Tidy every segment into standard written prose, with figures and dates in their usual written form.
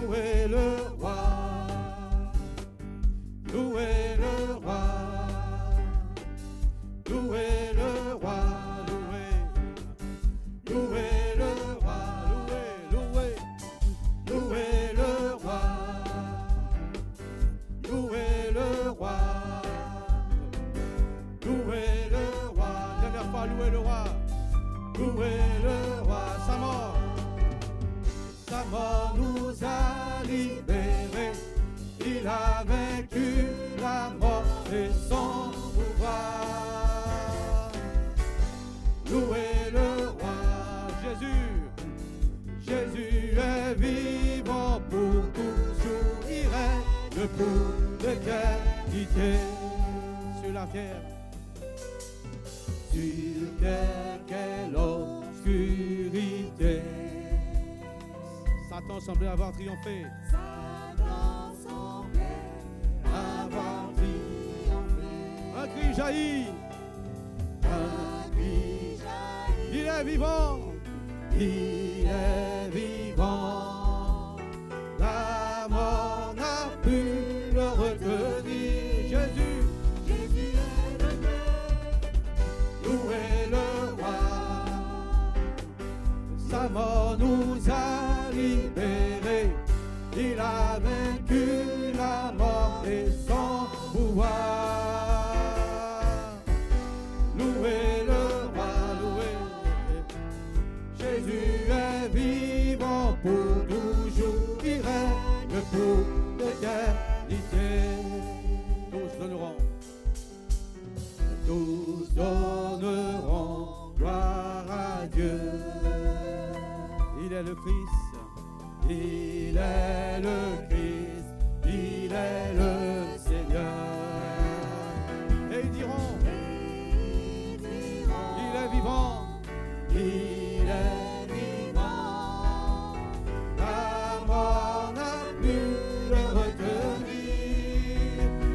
louez le roi, louez le roi, louez le roi, louez, louez le roi, louez, louez, louez le roi, louez le roi, louez le roi, dernière fois, louez le roi, louez le roi, sa mort nous a libérés, il a vaincu la mort et son pouvoir. Louez le roi, Jésus, Jésus est vivant pour toujours, il règne pour l'éternité. Sur la terre, sur quelle obscurité Satan semblait avoir triomphé. Satan semblait avoir triomphé. Un cri jaillit. Un cri jaillit. Il est vivant. Il est vivant. La mort n'a pu le retenir. Jésus, Jésus est le Dieu. louez le roi. Sa mort nous a libérés, il a vaincu la mort et son pouvoir. Louez le roi, louez. Jésus est vivant pour toujours, il règne pour l'éternité. Tous donneront, tous donneront gloire à Dieu. Il est le Christ, il est le Christ, il est le Seigneur. Et ils diront, il est vivant, il est vivant. La mort n'a pu le retenir.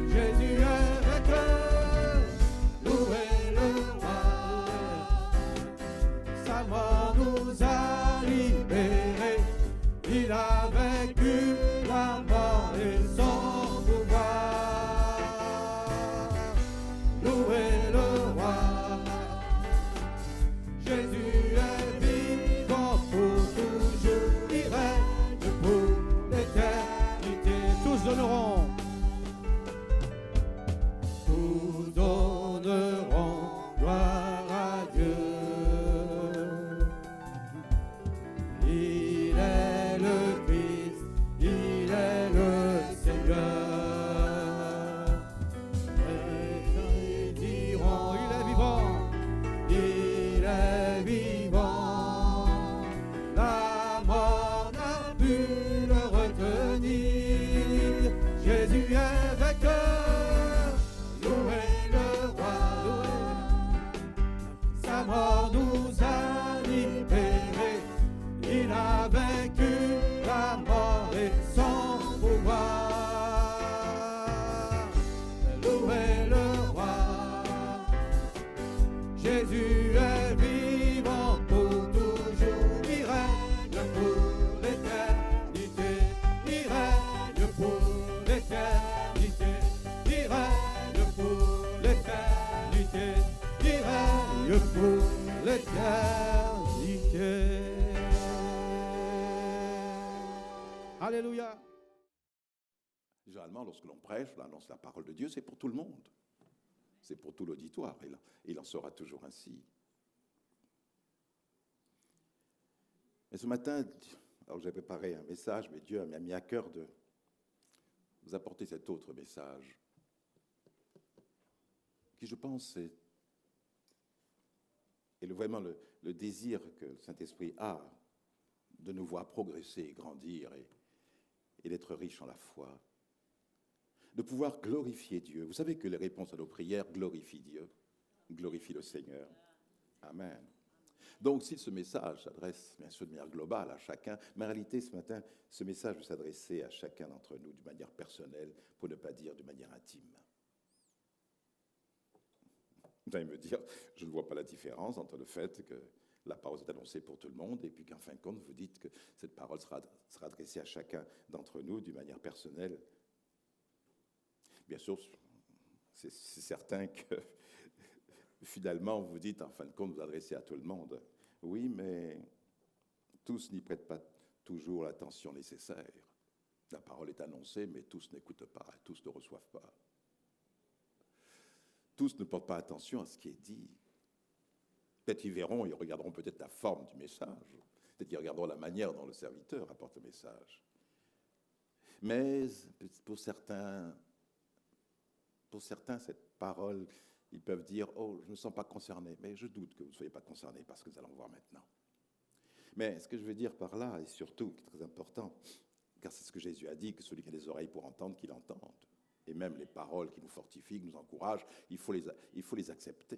Jésus est vainqueur, louez le roi. Sa mort nous a libérés, il a vaincu la mort et son pouvoir. Louez le roi, Jésus est vivant pour toujours, il règne pour l'éternité. Tous donneront, tous donneront gloire à Dieu. Il est le Christ, il est le Seigneur. Et ils diront, il est vivant, il est vivant. La mort n'a pu le retenir. Jésus est vainqueur, louez le roi, louez. Sa mort nous a libérés, il a vaincu la mort et son pouvoir. Louez le roi, Jésus est vivant pour toujours, il règne pour l'éternité, il règne pour l'éternité, il règne pour l'éternité, il règne pour l'éternité. Alléluia. Généralement, lorsque l'on prêche, on annonce la parole de Dieu, c'est pour tout le monde. C'est pour tout l'auditoire. Et il en sera toujours ainsi. Mais ce matin, alors j'ai préparé un message, mais Dieu m'a mis à cœur de vous apporter cet autre message, qui, je pense, est vraiment le désir que le Saint-Esprit a de nous voir progresser, grandir et d'être riche en la foi, de pouvoir glorifier Dieu. Vous savez que les réponses à nos prières glorifient Dieu, glorifient le Seigneur. Amen. Donc, si ce message s'adresse, bien sûr, de manière globale à chacun, mais en réalité, ce matin, ce message veut s'adresser à chacun d'entre nous de manière personnelle, pour ne pas dire de manière intime. Vous allez me dire, je ne vois pas la différence entre le fait que la parole est annoncée pour tout le monde, et puis qu'en fin de compte, vous dites que cette parole sera adressée à chacun d'entre nous d'une manière personnelle. Bien sûr, c'est certain que finalement, vous dites, en fin de compte, vous adressez à tout le monde. Oui, mais tous n'y prêtent pas toujours l'attention nécessaire. La parole est annoncée, mais tous n'écoutent pas, tous ne reçoivent pas. Tous ne portent pas attention à ce qui est dit. Peut-être ils verront, ils regarderont peut-être la forme du message. Peut-être qu'ils regarderont la manière dont le serviteur apporte le message. Mais pour certains, cette parole, ils peuvent dire « Oh, je ne me sens pas concerné ». Mais je doute que vous ne soyez pas concerné par ce que nous allons voir maintenant. Mais ce que je veux dire par là, et surtout, qui est très important, car c'est ce que Jésus a dit, que celui qui a des oreilles pour entendre, qu'il entende. Et même les paroles qui nous fortifient, qui nous encouragent, il faut les accepter.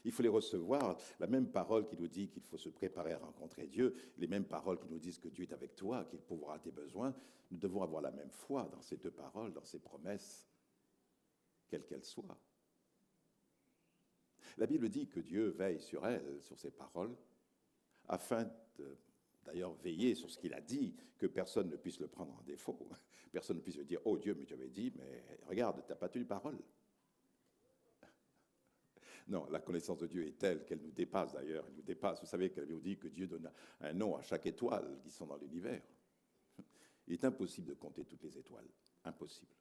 Il faut les recevoir. La même parole qui nous dit qu'il faut se préparer à rencontrer Dieu, les mêmes paroles qui nous disent que Dieu est avec toi, qu'il pourvoira à tes besoins, nous devons avoir la même foi dans ces deux paroles, dans ces promesses, quelles qu'elles soient. La Bible dit que Dieu veille sur elles, sur ces paroles, afin d'ailleurs veiller sur ce qu'il a dit, que personne ne puisse le prendre en défaut. Personne ne puisse lui dire « Oh Dieu, mais tu avais dit, mais regarde, tu n'as pas tenu parole. » Non, la connaissance de Dieu est telle qu'elle nous dépasse d'ailleurs. Elle nous dépasse. Vous savez qu'elle nous dit que Dieu donne un nom à chaque étoile qui sont dans l'univers. Il est impossible de compter toutes les étoiles. Impossible.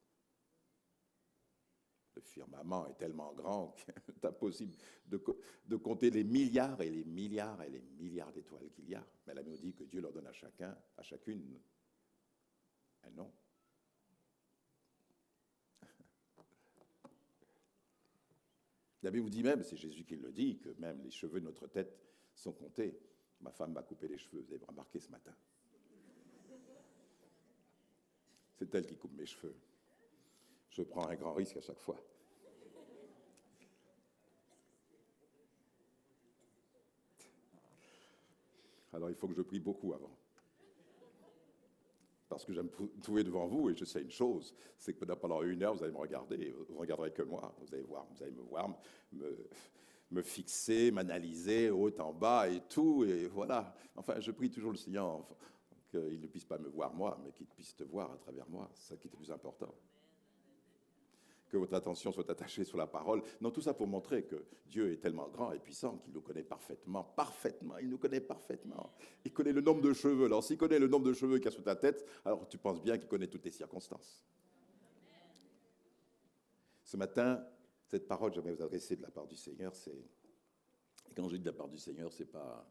Le firmament est tellement grand qu'il est impossible de compter les milliards et les milliards et les milliards d'étoiles qu'il y a. Mais elle nous dit que Dieu leur donne à chacun, à chacune, un nom. La Bible vous dit même, c'est Jésus qui le dit, que même les cheveux de notre tête sont comptés. Ma femme m'a coupé les cheveux, vous avez remarqué ce matin. C'est elle qui coupe mes cheveux. Je prends un grand risque à chaque fois. Alors il faut que je prie beaucoup avant. Parce que j'aime me trouver devant vous et je sais une chose, c'est que pendant 1 heure, vous allez me regarder, vous ne regarderez que moi, vous allez me voir, me fixer, m'analyser, haut en bas et tout, et voilà. Enfin, je prie toujours le Seigneur qu'il ne puisse pas me voir moi, mais qu'il puisse te voir à travers moi, c'est ça qui est le plus important. Que votre attention soit attachée sur la parole. Non, tout ça pour montrer que Dieu est tellement grand et puissant qu'il nous connaît parfaitement, il nous connaît parfaitement. Il connaît le nombre de cheveux. Alors, s'il connaît le nombre de cheveux qu'il y a sur ta tête, alors tu penses bien qu'il connaît toutes tes circonstances. Ce matin, cette parole, j'aimerais vous adresser de la part du Seigneur, et quand je dis de la part du Seigneur, c'est pas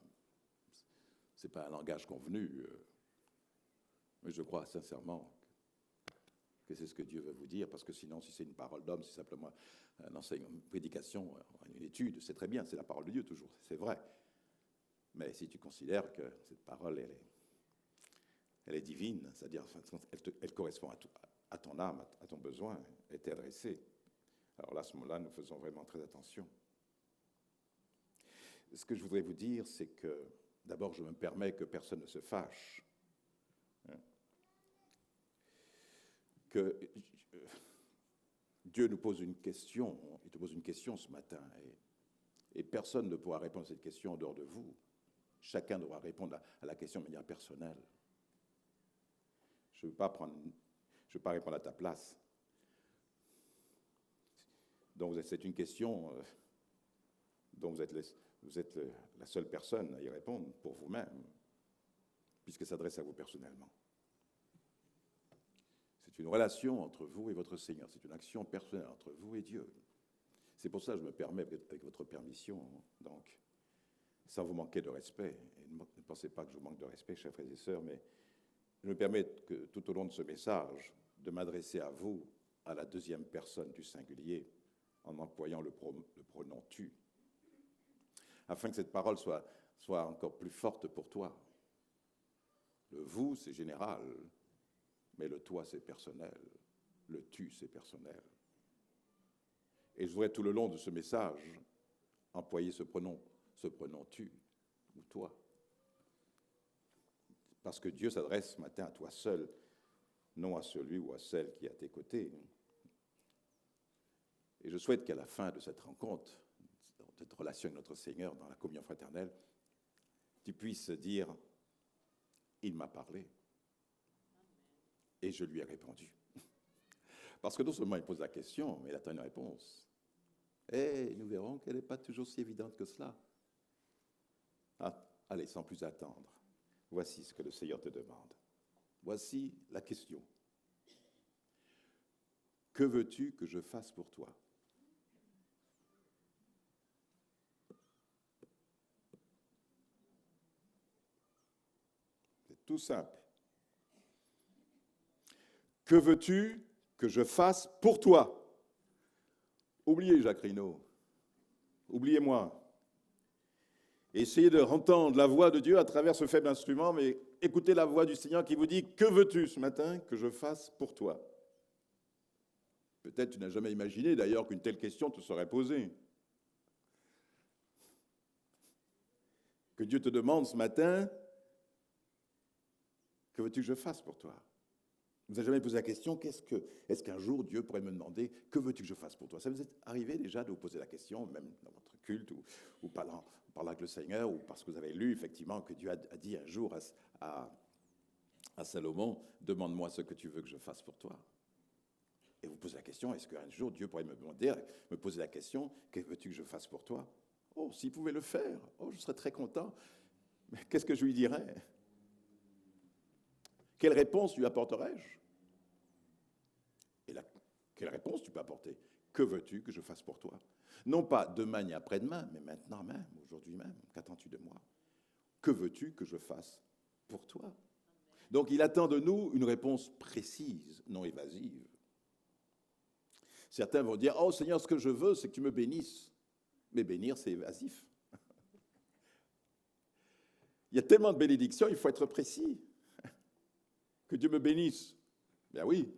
un langage convenu, mais je crois sincèrement que c'est ce que Dieu veut vous dire, parce que sinon, si c'est une parole d'homme, c'est simplement un enseignement, une prédication, une étude, c'est très bien, c'est la parole de Dieu toujours, c'est vrai. Mais si tu considères que cette parole, elle est divine, c'est-à-dire elle correspond à ton âme, à ton besoin, elle t'est adressée, alors là, à ce moment-là, nous faisons vraiment très attention. Ce que je voudrais vous dire, c'est que, d'abord, je me permets que personne ne se fâche. Que Dieu nous pose une question, il te pose une question ce matin, et personne ne pourra répondre à cette question en dehors de vous. Chacun devra répondre à la question de manière personnelle. Je ne veux pas répondre à ta place. Donc c'est une question dont vous êtes la seule personne à y répondre pour vous-même, puisque ça s'adresse à vous personnellement. C'est une relation entre vous et votre Seigneur. C'est une action personnelle entre vous et Dieu. C'est pour ça que je me permets, avec votre permission, donc, sans vous manquer de respect, et ne pensez pas que je vous manque de respect, chers frères et sœurs, mais je me permets que tout au long de ce message, de m'adresser à vous, à la deuxième personne du singulier, en employant le pronom « tu », afin que cette parole soit encore plus forte pour toi. Le « vous », c'est général, mais le « toi », c'est personnel. Le « tu », c'est personnel. Et je voudrais tout le long de ce message employer ce pronom « tu » ou « toi ». Parce que Dieu s'adresse ce matin à toi seul, non à celui ou à celle qui est à tes côtés. Et je souhaite qu'à la fin de cette rencontre, cette relation avec notre Seigneur dans la communion fraternelle, tu puisses dire, il m'a parlé et je lui ai répondu. Parce que non seulement il pose la question, mais il attend une réponse. Et nous verrons qu'elle n'est pas toujours si évidente que cela. Ah, allez, sans plus attendre, voici ce que le Seigneur te demande. Voici la question. Que veux-tu que je fasse pour toi ? C'est tout simple. Que veux-tu que je fasse pour toi ? Oubliez Jacques Rinaud. Oubliez-moi. Essayez de entendre la voix de Dieu à travers ce faible instrument, mais écoutez la voix du Seigneur qui vous dit « Que veux-tu ce matin que je fasse pour toi ?» Peut-être tu n'as jamais imaginé d'ailleurs qu'une telle question te serait posée. Que Dieu te demande ce matin « Que veux-tu que je fasse pour toi ?» Vous n'avez jamais posé la question, est-ce qu'un jour Dieu pourrait me demander, que veux-tu que je fasse pour toi ? Ça vous est arrivé déjà de vous poser la question, même dans votre culte, ou parlant avec le Seigneur, ou parce que vous avez lu effectivement que Dieu a dit un jour à Salomon, demande-moi ce que tu veux que je fasse pour toi. Et vous posez la question, est-ce qu'un jour Dieu pourrait me poser la question, que veux-tu que je fasse pour toi ? Oh, s'il pouvait le faire, oh, je serais très content. Mais qu'est-ce que je lui dirais ? Quelle réponse lui apporterais-je ? Et quelle réponse tu peux apporter ? Que veux-tu que je fasse pour toi ? Non pas demain et après-demain, mais maintenant même, aujourd'hui même. Qu'attends-tu de moi ? Que veux-tu que je fasse pour toi ? Donc il attend de nous une réponse précise, non évasive. Certains vont dire, « Oh Seigneur, ce que je veux, c'est que tu me bénisses. » Mais bénir, c'est évasif. Il y a tellement de bénédictions, il faut être précis. Que Dieu me bénisse. Bien oui.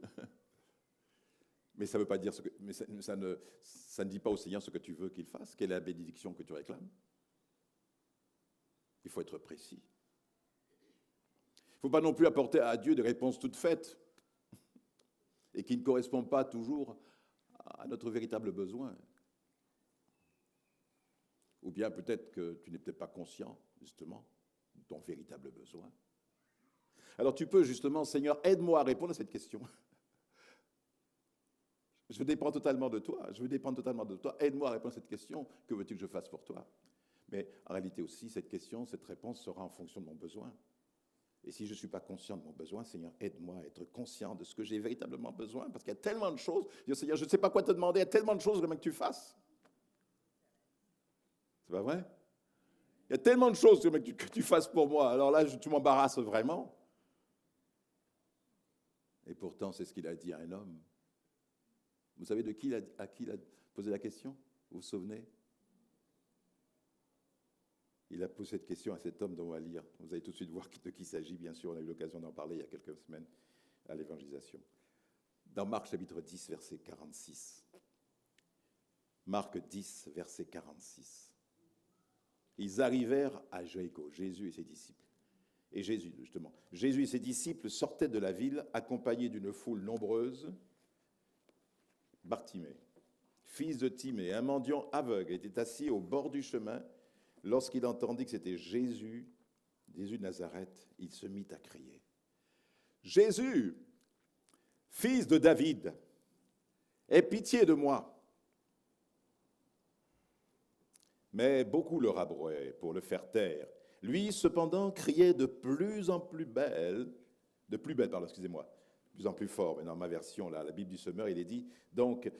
Mais ça ne veut pas dire ça ne dit pas au Seigneur ce que tu veux qu'il fasse. Quelle est la bénédiction que tu réclames ? Il faut être précis. Il ne faut pas non plus apporter à Dieu des réponses toutes faites et qui ne correspondent pas toujours à notre véritable besoin. Ou bien peut-être que tu n'es peut-être pas conscient, justement, de ton véritable besoin. Alors tu peux justement, Seigneur, aide-moi à répondre à cette question. Je dépends totalement de toi. Aide-moi à répondre à cette question. Que veux-tu que je fasse pour toi ? Mais en réalité aussi, cette réponse sera en fonction de mon besoin. Et si je ne suis pas conscient de mon besoin, Seigneur, aide-moi à être conscient de ce que j'ai véritablement besoin. Parce qu'il y a tellement de choses. Seigneur, je ne sais pas quoi te demander. Il y a tellement de choses que tu fasses. C'est pas vrai ? Il y a tellement de choses que tu fasses pour moi. Alors là, tu m'embarrasses vraiment. Et pourtant, c'est ce qu'il a dit à un homme. Vous savez à qui il a posé la question ? Vous vous souvenez ? Il a posé cette question à cet homme dont on va lire. Vous allez tout de suite voir de qui il s'agit, bien sûr. On a eu l'occasion d'en parler il y a quelques semaines à l'évangélisation. Dans Marc chapitre 10, verset 46. Marc 10, verset 46. Ils arrivèrent à Jéricho, Jésus et ses disciples. Et Jésus et ses disciples sortaient de la ville, accompagnés d'une foule nombreuse. Bartimée, fils de Timée, un mendiant aveugle, était assis au bord du chemin. Lorsqu'il entendit que c'était Jésus de Nazareth, il se mit à crier. « Jésus, fils de David, aie pitié de moi. » Mais beaucoup le rabrouaient pour le faire taire. Lui, cependant, criait de plus en plus fort. Mais dans ma version, là, la Bible du Semeur, il est dit, donc,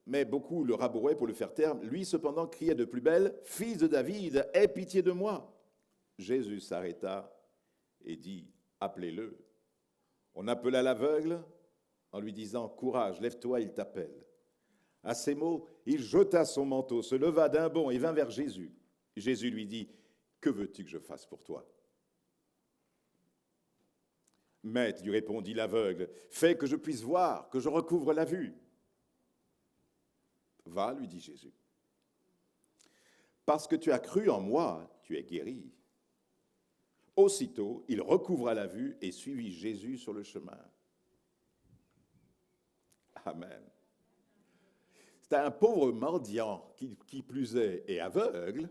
mais beaucoup le rabrouaient pour le faire taire. Lui, cependant, criait de plus belle, « Fils de David, aie pitié de moi. » Jésus s'arrêta et dit, « Appelez-le. » On appela l'aveugle en lui disant, « Courage, lève-toi, il t'appelle. » À ces mots, il jeta son manteau, se leva d'un bond et vint vers Jésus. Jésus lui dit, « Que veux-tu que je fasse pour toi ?» « Maître, lui répondit l'aveugle, fais que je puisse voir, que je recouvre la vue. » « Va, lui dit Jésus. Parce que tu as cru en moi, tu es guéri. » Aussitôt, il recouvra la vue et suivit Jésus sur le chemin. Amen. C'était un pauvre mendiant qui plus est et aveugle.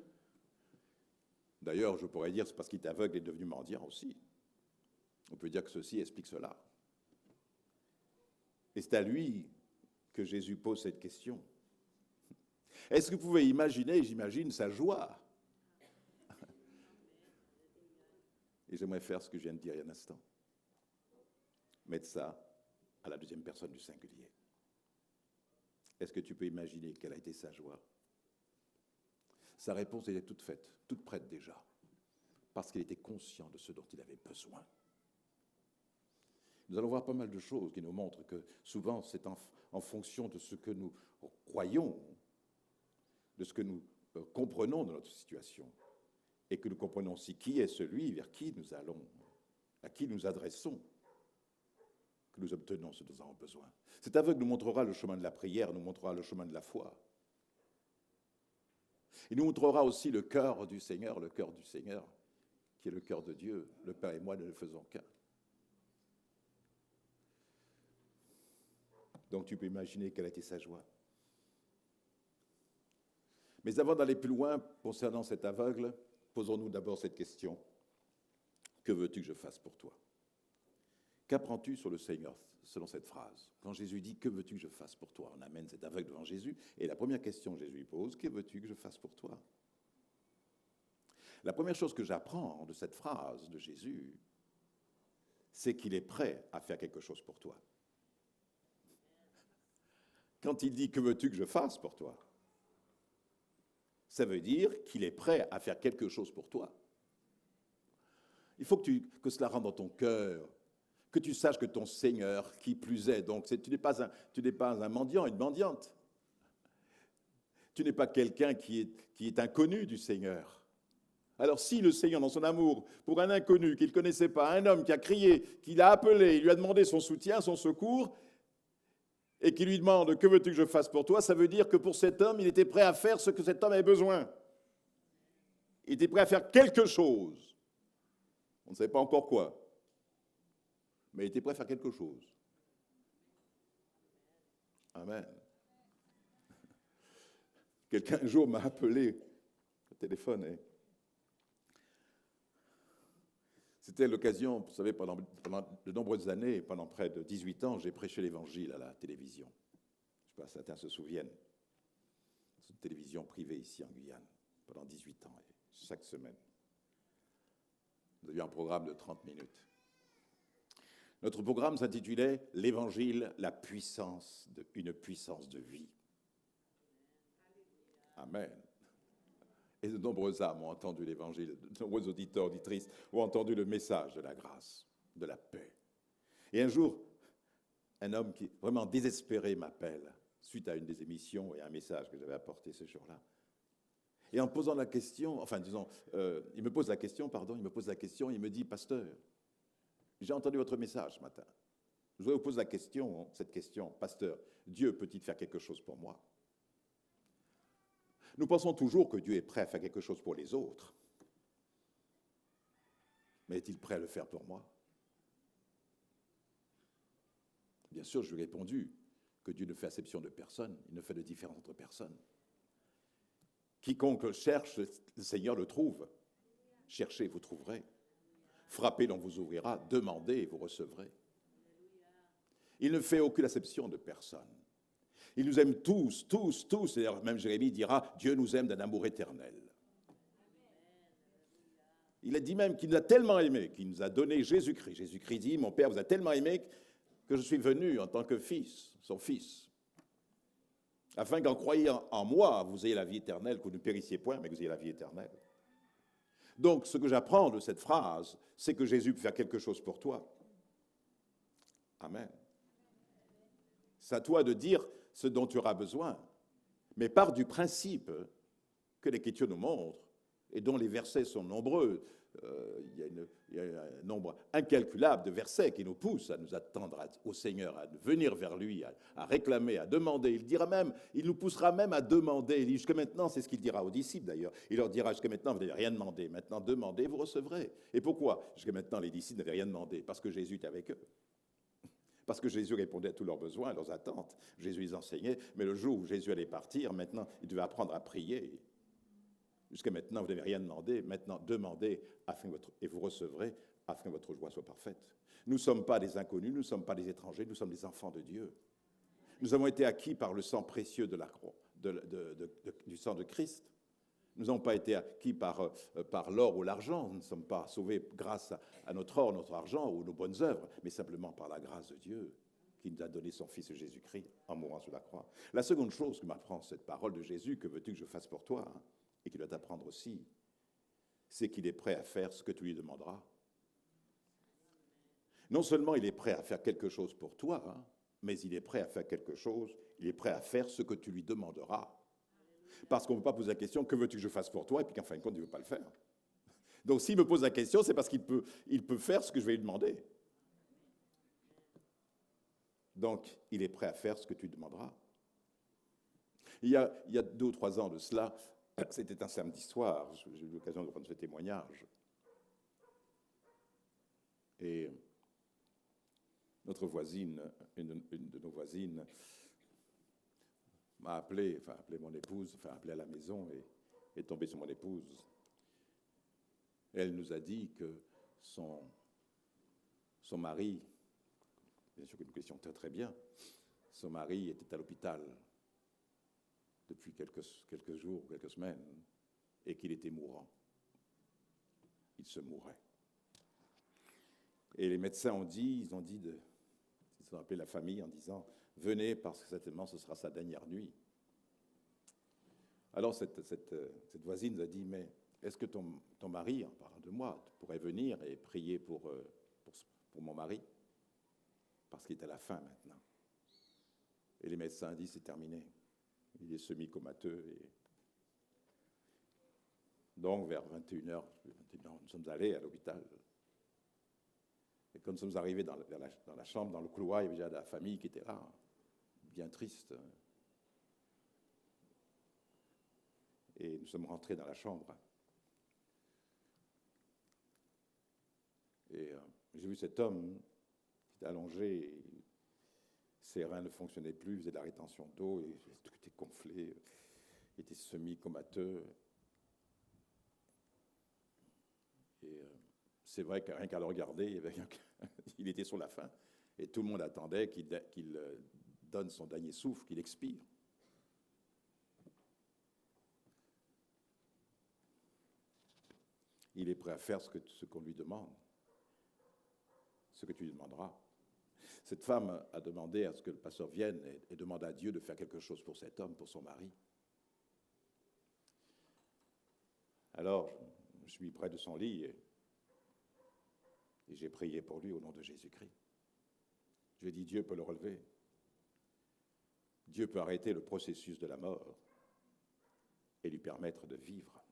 D'ailleurs, je pourrais dire c'est parce qu'il est aveugle et devenu mendiant aussi. On peut dire que ceci explique cela. Et c'est à lui que Jésus pose cette question. Est-ce que vous pouvez imaginer, j'imagine, sa joie? Et j'aimerais faire ce que je viens de dire il y a un instant. Mettre ça à la deuxième personne du singulier. Est-ce que tu peux imaginer quelle a été sa joie? Sa réponse était toute faite, toute prête déjà, parce qu'il était conscient de ce dont il avait besoin. Nous allons voir pas mal de choses qui nous montrent que souvent c'est en fonction de ce que nous croyons, de ce que nous comprenons de notre situation, et que nous comprenons aussi qui est celui vers qui nous allons, à qui nous adressons, que nous obtenons ce dont nous avons besoin. Cet aveugle nous montrera le chemin de la prière, nous montrera le chemin de la foi. Il nous montrera aussi le cœur du Seigneur, qui est le cœur de Dieu. Le Père et moi ne le faisons qu'un. Donc tu peux imaginer quelle a été sa joie. Mais avant d'aller plus loin concernant cet aveugle, posons-nous d'abord cette question. Que veux-tu que je fasse pour toi? Qu'apprends-tu sur le Seigneur selon cette phrase? Quand Jésus dit « Que veux-tu que je fasse pour toi ?» On amène cet aveugle devant Jésus et la première question que Jésus lui pose « Que veux-tu que je fasse pour toi ?» La première chose que j'apprends de cette phrase de Jésus, c'est qu'il est prêt à faire quelque chose pour toi. Quand il dit « Que veux-tu que je fasse pour toi ?» ça veut dire qu'il est prêt à faire quelque chose pour toi. Il faut que cela rentre dans ton cœur, que tu saches que ton Seigneur, qui plus est, donc tu n'es pas un mendiant, une mendiante. Tu n'es pas quelqu'un qui est inconnu du Seigneur. Alors si le Seigneur, dans son amour pour un inconnu qu'il ne connaissait pas, un homme qui a crié, qui l'a appelé, il lui a demandé son soutien, son secours, et qui lui demande « Que veux-tu que je fasse pour toi ?» ça veut dire que pour cet homme, il était prêt à faire ce que cet homme avait besoin. Il était prêt à faire quelque chose. On ne savait pas encore quoi. Mais il était prêt à faire quelque chose. Amen. Quelqu'un un jour m'a appelé au téléphone. C'était l'occasion, vous savez, pendant de nombreuses années, pendant près de 18 ans, j'ai prêché l'Évangile à la télévision. Je ne sais pas si certains se souviennent. C'est une télévision privée ici en Guyane, pendant 18 ans, chaque semaine. Nous avions un programme de 30 minutes. Notre programme s'intitulait « L'Évangile, une puissance de vie ». Amen. Et de nombreuses âmes ont entendu l'Évangile, de nombreux auditeurs, auditrices ont entendu le message de la grâce, de la paix. Et un jour, un homme qui vraiment désespéré m'appelle, suite à une des émissions et un message que j'avais apporté ce jour-là. Et en posant la question, il me pose la question, il me dit « Pasteur, j'ai entendu votre message ce matin. Je voudrais vous poser cette question, Pasteur, Dieu peut-il faire quelque chose pour moi ?» Nous pensons toujours que Dieu est prêt à faire quelque chose pour les autres. Mais est-il prêt à le faire pour moi? Bien sûr, je lui ai répondu que Dieu ne fait acception de personne, il ne fait de différence entre personnes. Quiconque cherche, le Seigneur le trouve. Cherchez, vous trouverez. Frappez, l'on vous ouvrira. Demandez, vous recevrez. Il ne fait aucune acception de personne. Il nous aime tous. Et même Jérémie dira, Dieu nous aime d'un amour éternel. Il a dit même qu'il nous a tellement aimés, qu'il nous a donné Jésus-Christ. Jésus-Christ dit, mon Père vous a tellement aimé que je suis venu en tant que fils, son fils, afin qu'en croyant en moi, vous ayez la vie éternelle, que vous ne périssiez point, mais que vous ayez la vie éternelle. Donc, ce que j'apprends de cette phrase, c'est que Jésus peut faire quelque chose pour toi. Amen. C'est à toi de dire ce dont tu auras besoin, mais part du principe que l'Écriture nous montre, et dont les versets sont nombreux. Il y a un nombre incalculable de versets qui nous poussent à nous attendre au Seigneur, à venir vers lui, à réclamer, à demander. Il nous poussera même à demander. Jusqu'à maintenant, c'est ce qu'il dira aux disciples d'ailleurs. Il leur dira, jusqu'à maintenant, vous n'avez rien demandé. Maintenant, demandez, vous recevrez. Et pourquoi? Jusqu'à maintenant, les disciples n'avaient rien demandé, parce que Jésus était avec eux. Parce que Jésus répondait à tous leurs besoins, à leurs attentes. Jésus les enseignait, mais le jour où Jésus allait partir, maintenant, il devait apprendre à prier. Jusqu'à maintenant, vous n'avez rien demandé. Maintenant, demandez et vous recevrez afin que votre joie soit parfaite. Nous ne sommes pas des inconnus, nous ne sommes pas des étrangers, nous sommes des enfants de Dieu. Nous avons été acquis par le sang précieux de la croix, du sang de Christ. Nous n'avons pas été acquis par l'or ou l'argent. Nous ne sommes pas sauvés grâce à notre or, notre argent ou nos bonnes œuvres, mais simplement par la grâce de Dieu qui nous a donné son Fils Jésus-Christ en mourant sur la croix. La seconde chose que m'apprend cette parole de Jésus, que veux-tu que je fasse pour toi, et qu'il doit t'apprendre aussi, c'est qu'il est prêt à faire ce que tu lui demanderas. Non seulement il est prêt à faire quelque chose pour toi, mais il est prêt à faire quelque chose, il est prêt à faire ce que tu lui demanderas. Parce qu'on ne peut pas poser la question, que veux-tu que je fasse pour toi, et puis qu'en fin de compte, il ne veut pas le faire. Donc s'il me pose la question, c'est parce qu'il peut faire ce que je vais lui demander. Donc, il est prêt à faire ce que tu lui demanderas. Il y a 2 ou 3 ans de cela, c'était un samedi soir, j'ai eu l'occasion de prendre ce témoignage. Et notre voisine, une de nos voisines, m'a appelé mon épouse, appelé à la maison et est tombée sur mon épouse. Elle nous a dit que son mari, bien sûr que nous connaissions très très bien, son mari était à l'hôpital depuis quelques jours, quelques semaines, et qu'il était mourant. Il se mourait. Et les médecins ils ont appelé la famille en disant « Venez, parce que certainement ce sera sa dernière nuit ». Alors cette voisine nous a dit « Mais est-ce que ton mari, en parlant de moi, pourrait venir et prier pour mon mari ?» Parce qu'il est à la fin maintenant. Et les médecins ont dit « C'est terminé. Il est semi-comateux. » Donc vers 21h, nous sommes allés à l'hôpital. Et quand nous sommes arrivés dans la chambre, dans le couloir, il y avait déjà la famille qui était là, bien triste. Et nous sommes rentrés dans la chambre. Et j'ai vu cet homme qui était allongé, et ses reins ne fonctionnaient plus, il faisait de la rétention d'eau, et tout était gonflé, il était semi-comateux. Et c'est vrai que rien qu'à le regarder, il était sur la fin. Et tout le monde attendait qu'il donne son dernier souffle, qu'il expire. Il est prêt à faire ce qu'on lui demande, ce que tu lui demanderas. Cette femme a demandé à ce que le pasteur vienne et demande à Dieu de faire quelque chose pour cet homme, pour son mari. Alors, je suis près de son lit et j'ai prié pour lui au nom de Jésus-Christ. Je lui ai dit, Dieu peut le relever. Dieu peut arrêter le processus de la mort et lui permettre de vivre.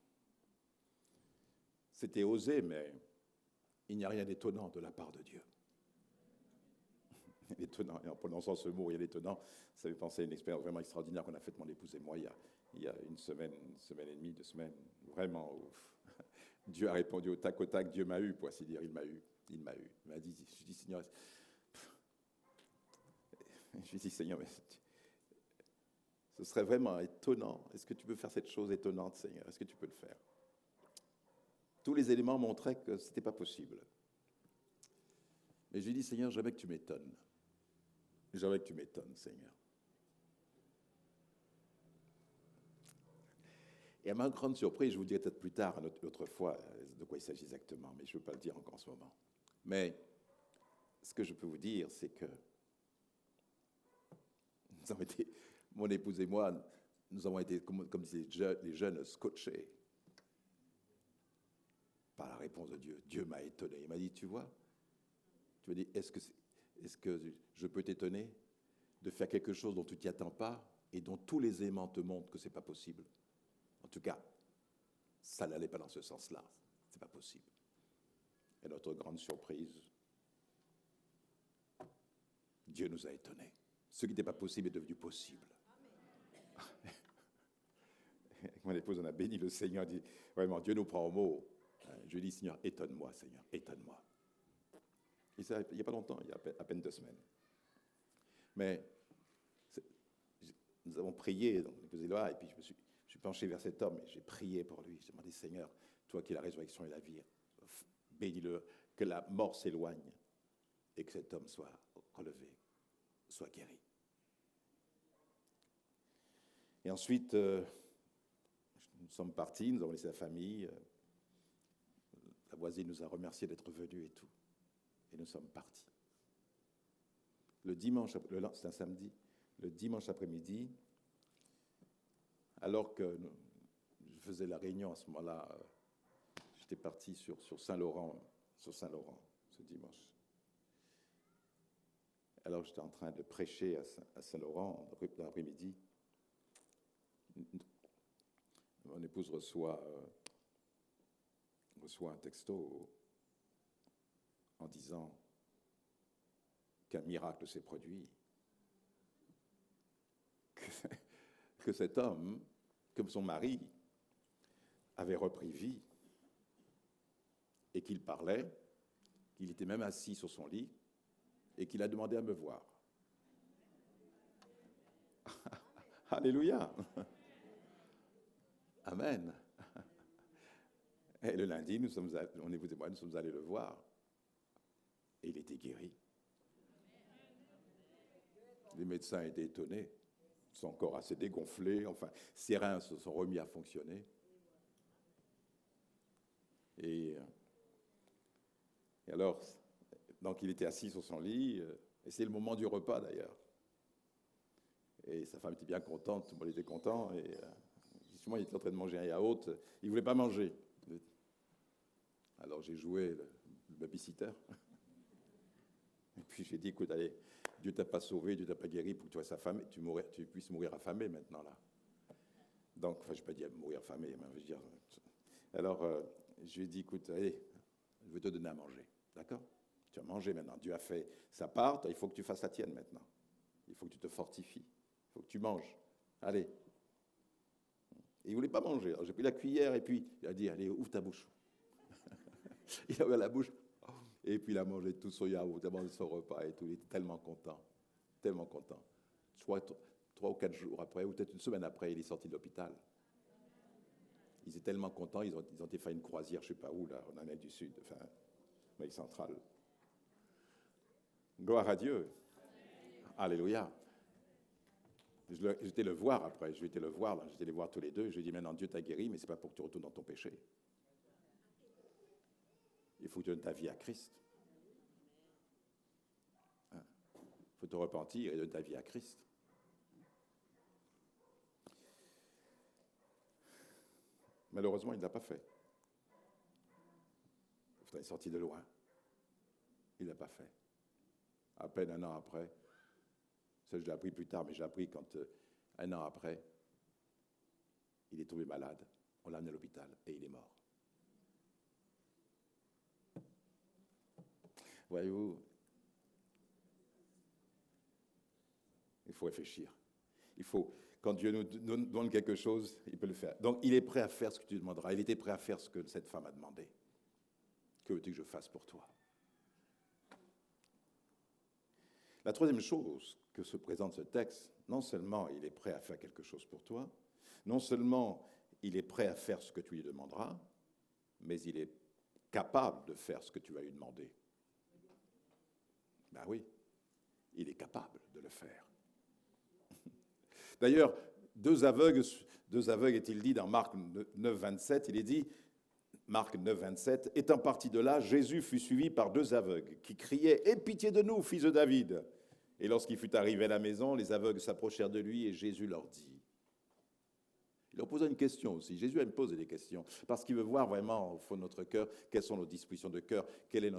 C'était osé, mais il n'y a rien d'étonnant de la part de Dieu. L'étonnant, et en prononçant ce mot, il y a l'étonnant, ça fait penser à une expérience vraiment extraordinaire qu'on a faite, mon épouse et moi, il y a une semaine et demie, 2 semaines. Vraiment, Dieu a répondu au tac, Dieu m'a eu, pour ainsi dire, il m'a eu. Il m'a dit, je dis, Seigneur, mais ce serait vraiment étonnant. Est-ce que tu peux faire cette chose étonnante, Seigneur? Est-ce que tu peux le faire? Tous les éléments montraient que ce n'était pas possible. Mais je lui ai dit, Seigneur, j'aimerais que tu m'étonnes. J'aimerais que tu m'étonnes, Seigneur. Et à ma grande surprise, je vous dirai peut-être plus tard, une autre fois, de quoi il s'agit exactement, mais je ne veux pas le dire encore en ce moment. Mais ce que je peux vous dire, c'est que nous avons été, mon épouse et moi, nous avons été, comme disaient les jeunes, scotchés par la réponse de Dieu. Dieu m'a étonné. Il m'a dit, tu vois, tu me dis, est-ce que je peux t'étonner de faire quelque chose dont tu ne t'y attends pas et dont tous les éléments te montrent que ce n'est pas possible? En tout cas, ça n'allait pas dans ce sens-là. Ce n'est pas possible. Et notre grande surprise, Dieu nous a étonnés. Ce qui n'était pas possible est devenu possible. Mon épouse, on a béni le Seigneur, dit, vraiment, Dieu nous prend au mot. Je lui dis, Seigneur, étonne-moi, Seigneur, étonne-moi. Et ça, il n'y a pas longtemps, il y a à peine 2 semaines. Mais nous avons prié, donc, et puis je me suis penché vers cet homme et j'ai prié pour lui. J'ai demandé, Seigneur, toi qui es la résurrection et la vie, bénis-le, que la mort s'éloigne et que cet homme soit relevé, soit guéri. Et ensuite, nous sommes partis, nous avons laissé la famille. La voisine nous a remerciés d'être venus et tout. Et nous sommes partis. Le dimanche, c'est un samedi, le dimanche après-midi, alors que je faisais la réunion à ce moment-là, j'étais parti sur Saint-Laurent, ce dimanche. Alors j'étais en train de prêcher à Saint-Laurent dans l'après-midi. Mon épouse reçoit un texto en disant qu'un miracle s'est produit, que cet homme, comme son mari, avait repris vie et qu'il parlait, qu'il était même assis sur son lit et qu'il a demandé à me voir. Alléluia. Amen. Et le lundi, mon épouse et moi, nous sommes allés le voir. Et il était guéri. Les médecins étaient étonnés. Son corps assez dégonflé. Enfin, ses reins se sont remis à fonctionner. Et alors, donc il était assis sur son lit. Et c'est le moment du repas, d'ailleurs. Et sa femme était bien contente, tout le monde était content. Et justement, il était en train de manger un yaourt. Il ne voulait pas manger. Alors j'ai joué le babysitter. Et puis j'ai dit, écoute, allez, Dieu ne t'a pas sauvé, Dieu ne t'a pas guéri pour que tu sois affamé, tu puisses mourir affamé maintenant, là. Donc, enfin, je ne vais pas dire mourir affamé, mais je veux dire... Alors, je lui ai dit, écoute, allez, je vais te donner à manger, d'accord? Tu vas manger maintenant. Dieu a fait sa part, il faut que tu fasses la tienne maintenant. Il faut que tu te fortifies, il faut que tu manges. Allez. Et il ne voulait pas manger. Alors, j'ai pris la cuillère et puis il a dit, allez, ouvre ta bouche. Il a ouvert la bouche. Et puis il a mangé tout son yaourt, il a mangé son repas et tout. Il était tellement content. Tellement content. Je crois 3 ou 4 jours après, ou peut-être une semaine après, il est sorti de l'hôpital. Ils étaient tellement contents, ils ont été faire une croisière, je ne sais pas où, là, en Amérique du Sud, enfin, en Amérique centrale. Gloire à Dieu. Alléluia. J'étais le voir après, j'étais les voir tous les deux. Je lui ai dit, maintenant Dieu t'a guéri, mais ce n'est pas pour que tu retournes dans ton péché. Il faut que tu donnes ta vie à Christ. Il faut te repentir et donner ta vie à Christ. Malheureusement, il ne l'a pas fait. Il est sorti de loin. Il ne l'a pas fait. À peine un an après, ça je l'ai appris plus tard, mais j'ai appris quand, un an après, il est tombé malade. On l'a amené à l'hôpital et il est mort. Voyez-vous, il faut réfléchir. Il faut, quand Dieu nous donne quelque chose, il peut le faire. Donc, il est prêt à faire ce que tu demanderas. Il était prêt à faire ce que cette femme a demandé. Que veux-tu que je fasse pour toi? La troisième chose que se présente ce texte, non seulement il est prêt à faire quelque chose pour toi, non seulement il est prêt à faire ce que tu lui demanderas, mais il est capable de faire ce que tu vas lui demander. Ben oui, il est capable de le faire. D'ailleurs, deux aveugles est-il dit dans Marc 9, 27, il est dit, Marc 9, 27, « Étant parti de là, Jésus fut suivi par 2 aveugles qui criaient « Aie pitié de nous, fils de David !» Et lorsqu'il fut arrivé à la maison, les aveugles s'approchèrent de lui et Jésus leur dit. Il leur posa une question aussi. Jésus aime poser des questions parce qu'il veut voir vraiment au fond de notre cœur quelles sont nos dispositions de cœur, quelle est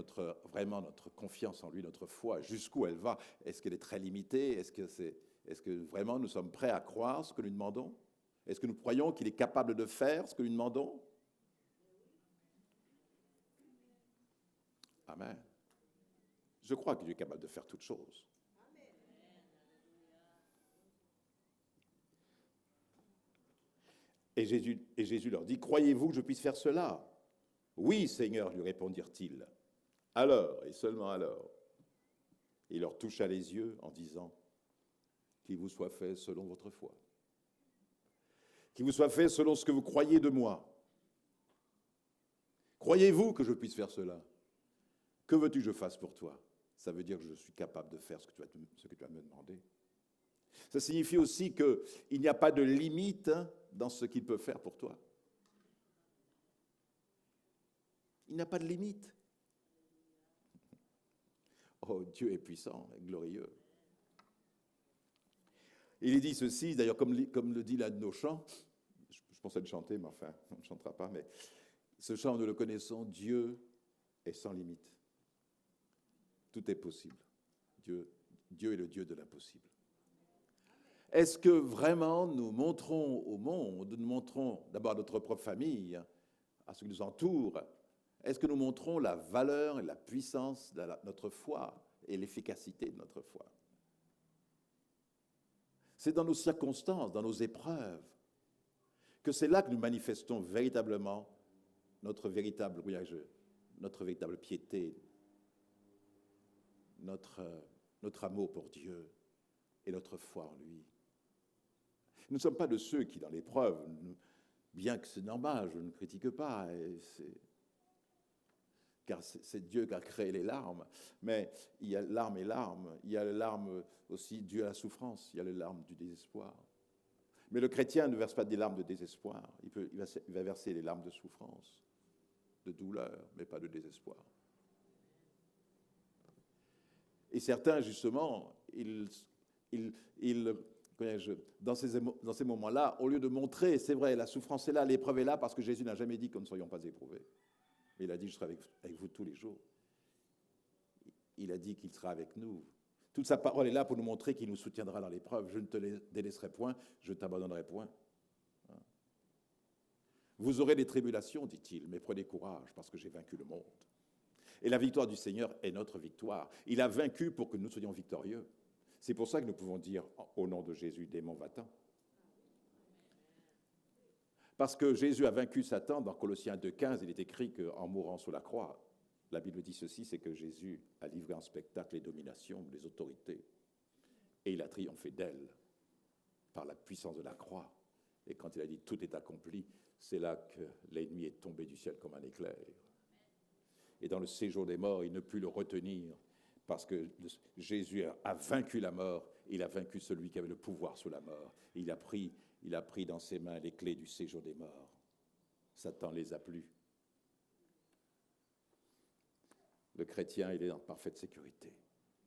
vraiment notre confiance en lui, notre foi, jusqu'où elle va. Est-ce qu'elle est très limitée? Est-ce que vraiment nous sommes prêts à croire ce que nous demandons? Est-ce que nous croyons qu'il est capable de faire ce que nous demandons? Amen. Je crois que Dieu est capable de faire toutes choses. Et Jésus leur dit, « Croyez-vous que je puisse faire cela ?» ?»« Oui, Seigneur, lui répondirent-ils. Alors, et seulement alors, il leur toucha les yeux en disant, qu'il vous soit fait selon votre foi. Qu'il vous soit fait selon ce que vous croyez de moi. Croyez-vous que je puisse faire cela? Que veux-tu que je fasse pour toi? Ça veut dire que je suis capable de faire ce que tu vas me demander. Ça signifie aussi qu'il n'y a pas de limite dans ce qu'il peut faire pour toi. Il n'y a pas de limite. Oh, Dieu est puissant et glorieux. Il est dit ceci, d'ailleurs, comme le dit l'un de nos chants, je pensais le chanter, mais enfin, on ne chantera pas, mais ce chant, nous le connaissons, Dieu est sans limite. Tout est possible. Dieu est le Dieu de l'impossible. Est-ce que vraiment nous montrons au monde, nous montrons d'abord à notre propre famille, à ceux qui nous entourent, est-ce que nous montrons la valeur et la puissance de notre foi et l'efficacité de notre foi? C'est dans nos circonstances, dans nos épreuves, que c'est là que nous manifestons véritablement notre véritable piété, notre amour pour Dieu et notre foi en lui. Nous ne sommes pas de ceux qui, dans l'épreuve, bien que c'est normal, je ne critique pas, car c'est Dieu qui a créé les larmes, mais il y a larmes et larmes, il y a les larmes aussi dues à la souffrance, il y a les larmes du désespoir. Mais le chrétien ne verse pas des larmes de désespoir, il va verser les larmes de souffrance, de douleur, mais pas de désespoir. Et certains, justement, dans ces moments-là, au lieu de montrer, c'est vrai, la souffrance est là, l'épreuve est là, parce que Jésus n'a jamais dit que nous ne serions pas éprouvés. Mais il a dit, je serai avec vous tous les jours. Il a dit qu'il sera avec nous. Toute sa parole est là pour nous montrer qu'il nous soutiendra dans l'épreuve. Je ne te délaisserai point, je ne t'abandonnerai point. Vous aurez des tribulations, dit-il, mais prenez courage, parce que j'ai vaincu le monde. Et la victoire du Seigneur est notre victoire. Il a vaincu pour que nous soyons victorieux. C'est pour ça que nous pouvons dire, au nom de Jésus, démon, va-t'en. Parce que Jésus a vaincu Satan, dans Colossiens 2,15, il est écrit qu'en mourant sur la croix, la Bible dit ceci, c'est que Jésus a livré en spectacle les dominations, les autorités, et il a triomphé d'elles par la puissance de la croix. Et quand il a dit « tout est accompli », c'est là que l'ennemi est tombé du ciel comme un éclair. Et dans le séjour des morts, il ne put le retenir, parce que Jésus a vaincu la mort, il a vaincu celui qui avait le pouvoir sur la mort. Et il a pris dans ses mains les clés du séjour des morts. Satan les a plus. Le chrétien, il est en parfaite sécurité.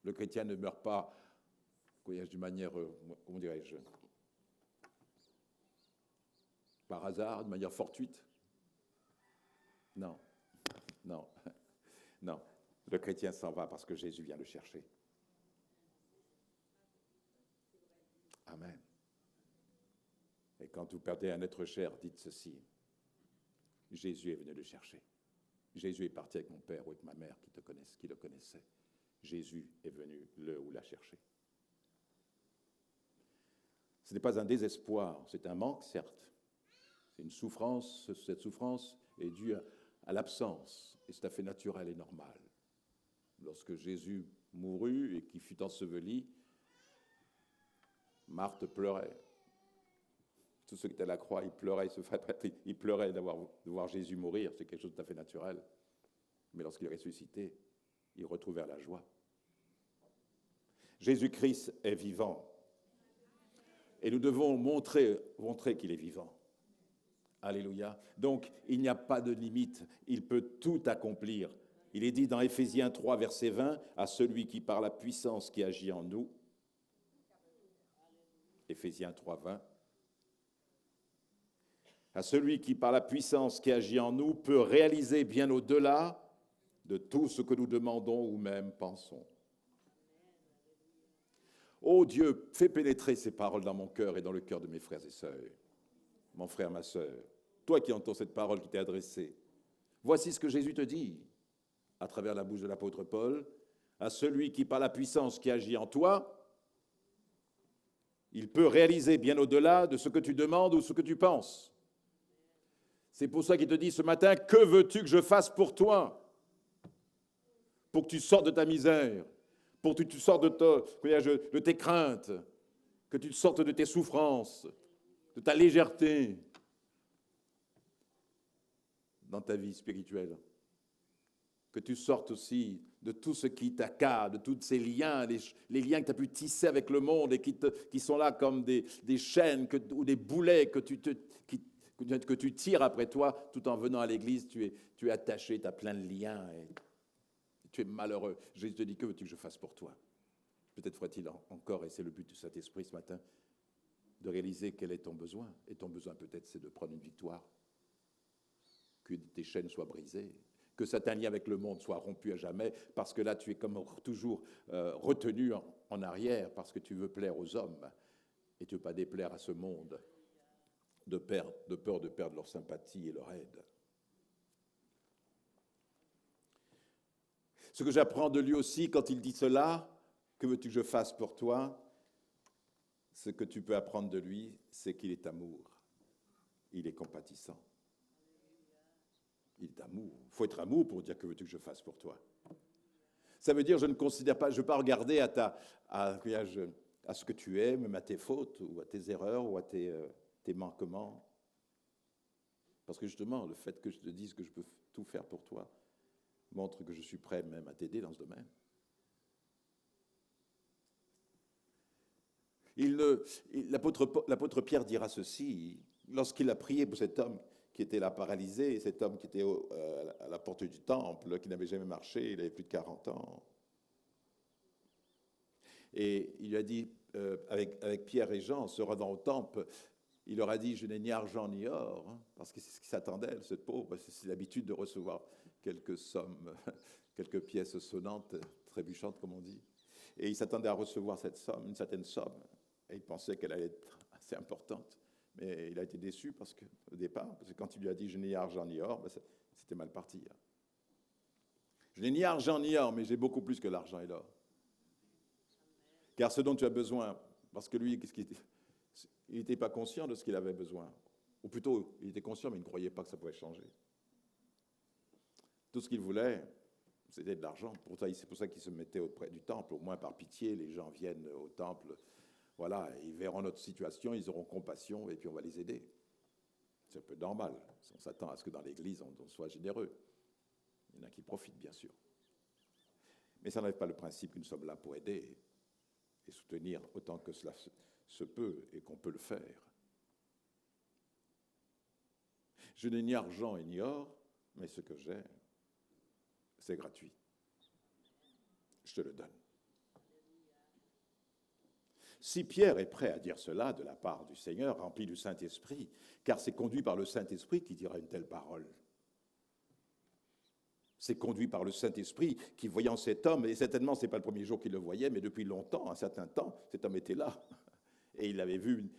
Le chrétien ne meurt pas, d'une manière, comment dirais-je, par hasard, de manière fortuite. Non, non, non. Le chrétien s'en va parce que Jésus vient le chercher. Amen. Et quand vous perdez un être cher, dites ceci. Jésus est venu le chercher. Jésus est parti avec mon père ou avec ma mère qui le connaissaient. Jésus est venu le ou la chercher. Ce n'est pas un désespoir, c'est un manque, certes. C'est une souffrance, cette souffrance est due à l'absence, et c'est tout à fait naturel et normal. Lorsque Jésus mourut et qu'il fut enseveli, Marthe pleurait. Tous ceux qui étaient à la croix, ils pleuraient de voir Jésus mourir, c'est quelque chose de tout à fait naturel. Mais lorsqu'il est ressuscité, ils retrouvèrent la joie. Jésus-Christ est vivant. Et nous devons montrer qu'il est vivant. Alléluia. Donc, il n'y a pas de limite. Il peut tout accomplir. Il est dit dans Éphésiens 3, verset 20, à celui qui par la puissance qui agit en nous, Éphésiens 3, 20, à celui qui par la puissance qui agit en nous peut réaliser bien au-delà de tout ce que nous demandons ou même pensons. Ô Dieu, fais pénétrer ces paroles dans mon cœur et dans le cœur de mes frères et sœurs. Mon frère, ma sœur, toi qui entends cette parole qui t'est adressée, voici ce que Jésus te dit à travers la bouche de l'apôtre Paul, à celui qui par la puissance qui agit en toi, il peut réaliser bien au-delà de ce que tu demandes ou ce que tu penses. C'est pour ça qu'il te dit ce matin, que veux-tu que je fasse pour toi? Pour que tu sortes de ta misère, pour que tu sortes de tes craintes, que tu sortes de tes souffrances, de ta légèreté dans ta vie spirituelle. Que tu sortes aussi de tout ce qui t'accade, de tous ces liens, les liens que tu as pu tisser avec le monde et qui sont là comme des chaînes ou des boulets que tu tires après toi, tout en venant à l'église, tu es attaché, tu as plein de liens et tu es malheureux. Jésus te dit, que veux-tu que je fasse pour toi? Peut-être faudrait-il encore, et c'est le but du Saint-Esprit ce matin, de réaliser quel est ton besoin. Et ton besoin peut-être c'est de prendre une victoire, que tes chaînes soient brisées, que certains liens avec le monde soient rompus à jamais, parce que là tu es comme toujours retenu en arrière, parce que tu veux plaire aux hommes, et tu ne veux pas déplaire à ce monde, de peur de perdre leur sympathie et leur aide. Ce que j'apprends de lui aussi quand il dit cela, que veux-tu que je fasse pour toi? Ce que tu peux apprendre de lui, c'est qu'il est amour. Il est compatissant. Il est amour. Il faut être amour pour dire que veux-tu que je fasse pour toi. Ça veut dire je ne considère pas, je ne veux pas regarder à ce que tu es, même à tes fautes, ou à tes erreurs, ou à tes manquements. Parce que justement, le fait que je te dise que je peux tout faire pour toi montre que je suis prêt même à t'aider dans ce domaine. L'apôtre Pierre dira ceci, lorsqu'il a prié pour cet homme qui était là paralysé, cet homme qui était à la porte du temple, qui n'avait jamais marché, il avait plus de 40 ans. Et il lui a dit, avec Pierre et Jean, se rendant au temple, il leur a dit, je n'ai ni argent ni or, hein, parce que c'est ce qui s'attendait, cette pauvre, c'est l'habitude de recevoir quelques sommes, quelques pièces sonnantes, trébuchantes comme on dit. Et il s'attendait à recevoir cette somme, une certaine somme, et il pensait qu'elle allait être assez importante. Mais il a été déçu au départ, parce que quand il lui a dit « je n'ai ni argent ni or », c'était mal parti. Hein. Je n'ai ni argent ni or, mais j'ai beaucoup plus que l'argent et l'or. Car ce dont tu as besoin, parce que lui, il n'était pas conscient de ce qu'il avait besoin. Ou plutôt, il était conscient, mais il ne croyait pas que ça pouvait changer. Tout ce qu'il voulait, c'était de l'argent. C'est pour ça qu'il se mettait auprès du temple, au moins par pitié, les gens viennent au temple. Voilà, ils verront notre situation, ils auront compassion et puis on va les aider. C'est un peu normal. On s'attend à ce que dans l'Église, on soit généreux. Il y en a qui profitent, bien sûr. Mais ça n'enlève pas le principe que nous sommes là pour aider et soutenir autant que cela se peut et qu'on peut le faire. Je n'ai ni argent et ni or, mais ce que j'ai, c'est gratuit. Je te le donne. Si Pierre est prêt à dire cela de la part du Seigneur, rempli du Saint-Esprit, car c'est conduit par le Saint-Esprit qui dira une telle parole. C'est conduit par le Saint-Esprit qui, voyant cet homme, et certainement ce n'est pas le premier jour qu'il le voyait, mais depuis longtemps, un certain temps, cet homme était là. Et il l'avait vu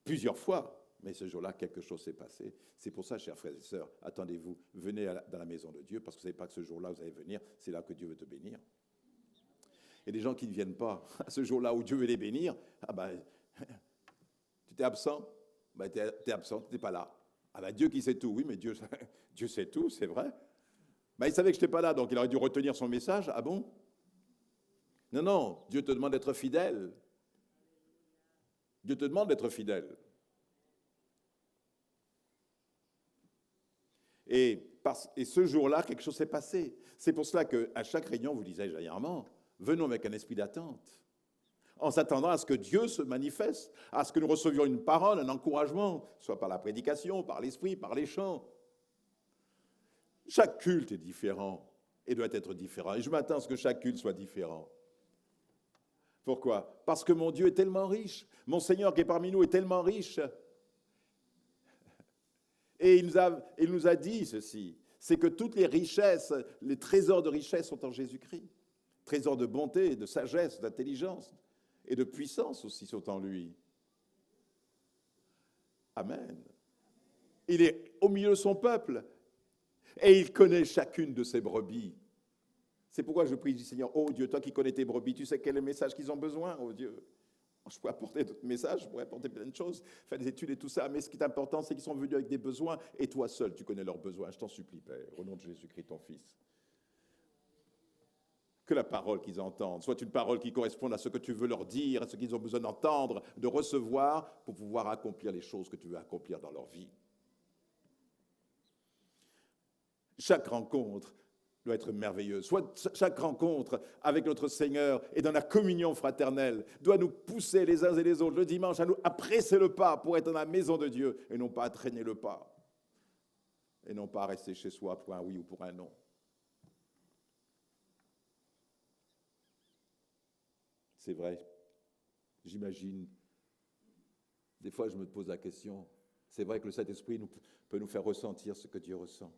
plusieurs fois. Mais ce jour-là, quelque chose s'est passé. C'est pour ça, chers frères et sœurs, attendez-vous, venez dans la maison de Dieu, parce que vous ne savez pas que ce jour-là, vous allez venir, c'est là que Dieu veut te bénir. Et des gens qui ne viennent pas à ce jour-là où Dieu veut les bénir, tu t'es absent, tu es absent, tu n'es pas là. Dieu qui sait tout, oui, mais Dieu sait tout, c'est vrai. Il savait que je n'étais pas là, donc il aurait dû retenir son message, ah bon? Non, Dieu te demande d'être fidèle. Dieu te demande d'être fidèle. Et ce jour-là, quelque chose s'est passé. C'est pour cela qu'à chaque réunion, vous disais régulièrement, venons avec un esprit d'attente, en s'attendant à ce que Dieu se manifeste, à ce que nous recevions une parole, un encouragement, soit par la prédication, par l'esprit, par les chants. Chaque culte est différent et doit être différent. Et je m'attends à ce que chaque culte soit différent. Pourquoi? Parce que mon Dieu est tellement riche. Mon Seigneur qui est parmi nous est tellement riche. Et il nous a dit ceci, c'est que toutes les richesses, les trésors de richesse sont en Jésus-Christ. Trésors de bonté, de sagesse, d'intelligence et de puissance aussi sont en lui. Amen. Il est au milieu de son peuple et il connaît chacune de ses brebis. C'est pourquoi je prie du Seigneur, oh Dieu, toi qui connais tes brebis, tu sais quel est le message qu'ils ont besoin, oh Dieu. Je pourrais apporter d'autres messages, je pourrais apporter plein de choses, faire des études et tout ça, mais ce qui est important, c'est qu'ils sont venus avec des besoins, et toi seul, tu connais leurs besoins. Je t'en supplie, Père, au nom de Jésus-Christ, ton Fils. que la parole qu'ils entendent soit une parole qui corresponde à ce que tu veux leur dire, à ce qu'ils ont besoin d'entendre, de recevoir, pour pouvoir accomplir les choses que tu veux accomplir dans leur vie. Chaque rencontre doit être merveilleuse. Chaque rencontre avec notre Seigneur et dans la communion fraternelle doit nous pousser les uns et les autres le dimanche à presser le pas pour être dans la maison de Dieu et non pas à traîner le pas. Et non pas à rester chez soi pour un oui ou pour un non. C'est vrai, j'imagine, des fois je me pose la question, c'est vrai que le Saint-Esprit peut nous faire ressentir ce que Dieu ressent.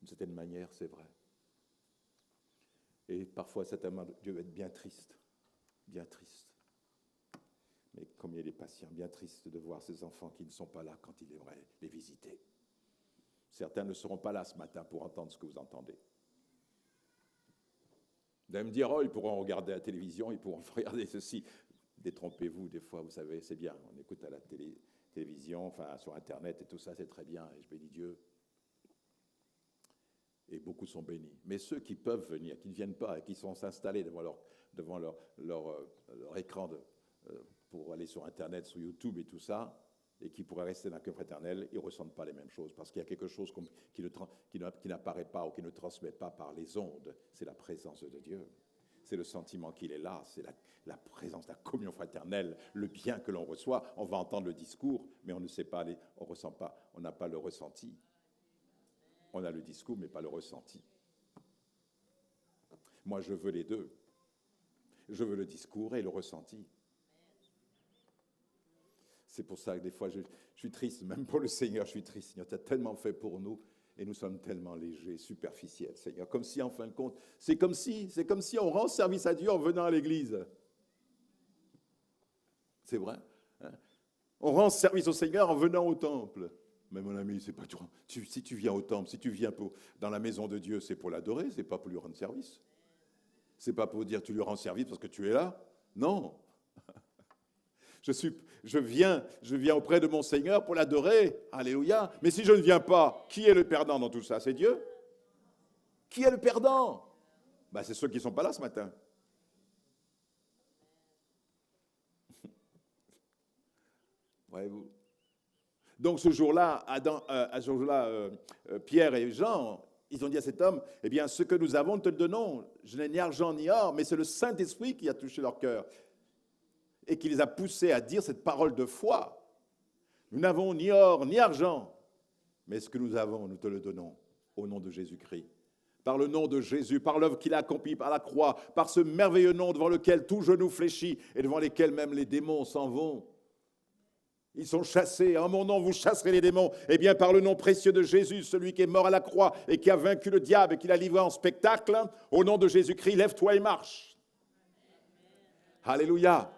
D'une certaine manière, c'est vrai. Et parfois, certainement, Dieu va être bien triste. Mais combien il est patient, bien triste de voir ces enfants qui ne sont pas là quand il aimerait les visiter. Certains ne seront pas là ce matin pour entendre ce que vous entendez. Vous allez me dire, oh, ils pourront regarder la télévision, ils pourront regarder ceci. Détrompez-vous, des fois, vous savez, c'est bien. On écoute à la télévision, enfin sur Internet et tout ça, c'est très bien. Et je bénis Dieu. Et beaucoup sont bénis. Mais ceux qui peuvent venir, qui ne viennent pas et qui sont installés devant leur écran pour aller sur Internet, sur YouTube et tout ça, et qui pourraient rester dans la communion fraternelle, ils ne ressentent pas les mêmes choses. Parce qu'il y a quelque chose qui n'apparaît pas ou qui ne transmet pas par les ondes. C'est la présence de Dieu. C'est le sentiment qu'il est là. C'est la présence, la communion fraternelle, le bien que l'on reçoit. On va entendre le discours, mais on ne sait pas, on ne ressent pas, on n'a pas le ressenti. On a le discours, mais pas le ressenti. Moi, je veux les deux. Je veux le discours et le ressenti. C'est pour ça que des fois, je suis triste, même pour le Seigneur, je suis triste. Seigneur, tu as tellement fait pour nous, et nous sommes tellement légers, superficiels, Seigneur. Comme si, en fin de compte, c'est comme si on rend service à Dieu en venant à l'église. C'est vrai. Hein? On rend service au Seigneur en venant au temple. Mais mon ami, c'est pas si tu viens au temple, si tu viens dans la maison de Dieu, c'est pour l'adorer, c'est pas pour lui rendre service. C'est pas pour dire tu lui rends service parce que tu es là. Non. Je viens auprès de mon Seigneur pour l'adorer. Alléluia. Mais si je ne viens pas, qui est le perdant dans tout ça? C'est Dieu. Qui est le perdant? C'est ceux qui ne sont pas là ce matin. Voyez-vous. Donc ce jour-là, Pierre et Jean, ils ont dit à cet homme, eh bien, ce que nous avons, nous te le donnons. Je n'ai ni argent ni or, mais c'est le Saint-Esprit qui a touché leur cœur et qui les a poussés à dire cette parole de foi. Nous n'avons ni or ni argent, mais ce que nous avons, nous te le donnons au nom de Jésus-Christ. Par le nom de Jésus, par l'œuvre qu'il a accomplie par la croix, par ce merveilleux nom devant lequel tout genou fléchit et devant lesquels même les démons s'en vont. Ils sont chassés. En mon nom, vous chasserez les démons. Eh bien, par le nom précieux de Jésus, celui qui est mort à la croix et qui a vaincu le diable et qui l'a livré en spectacle, au nom de Jésus-Christ, lève-toi et marche. Alléluia.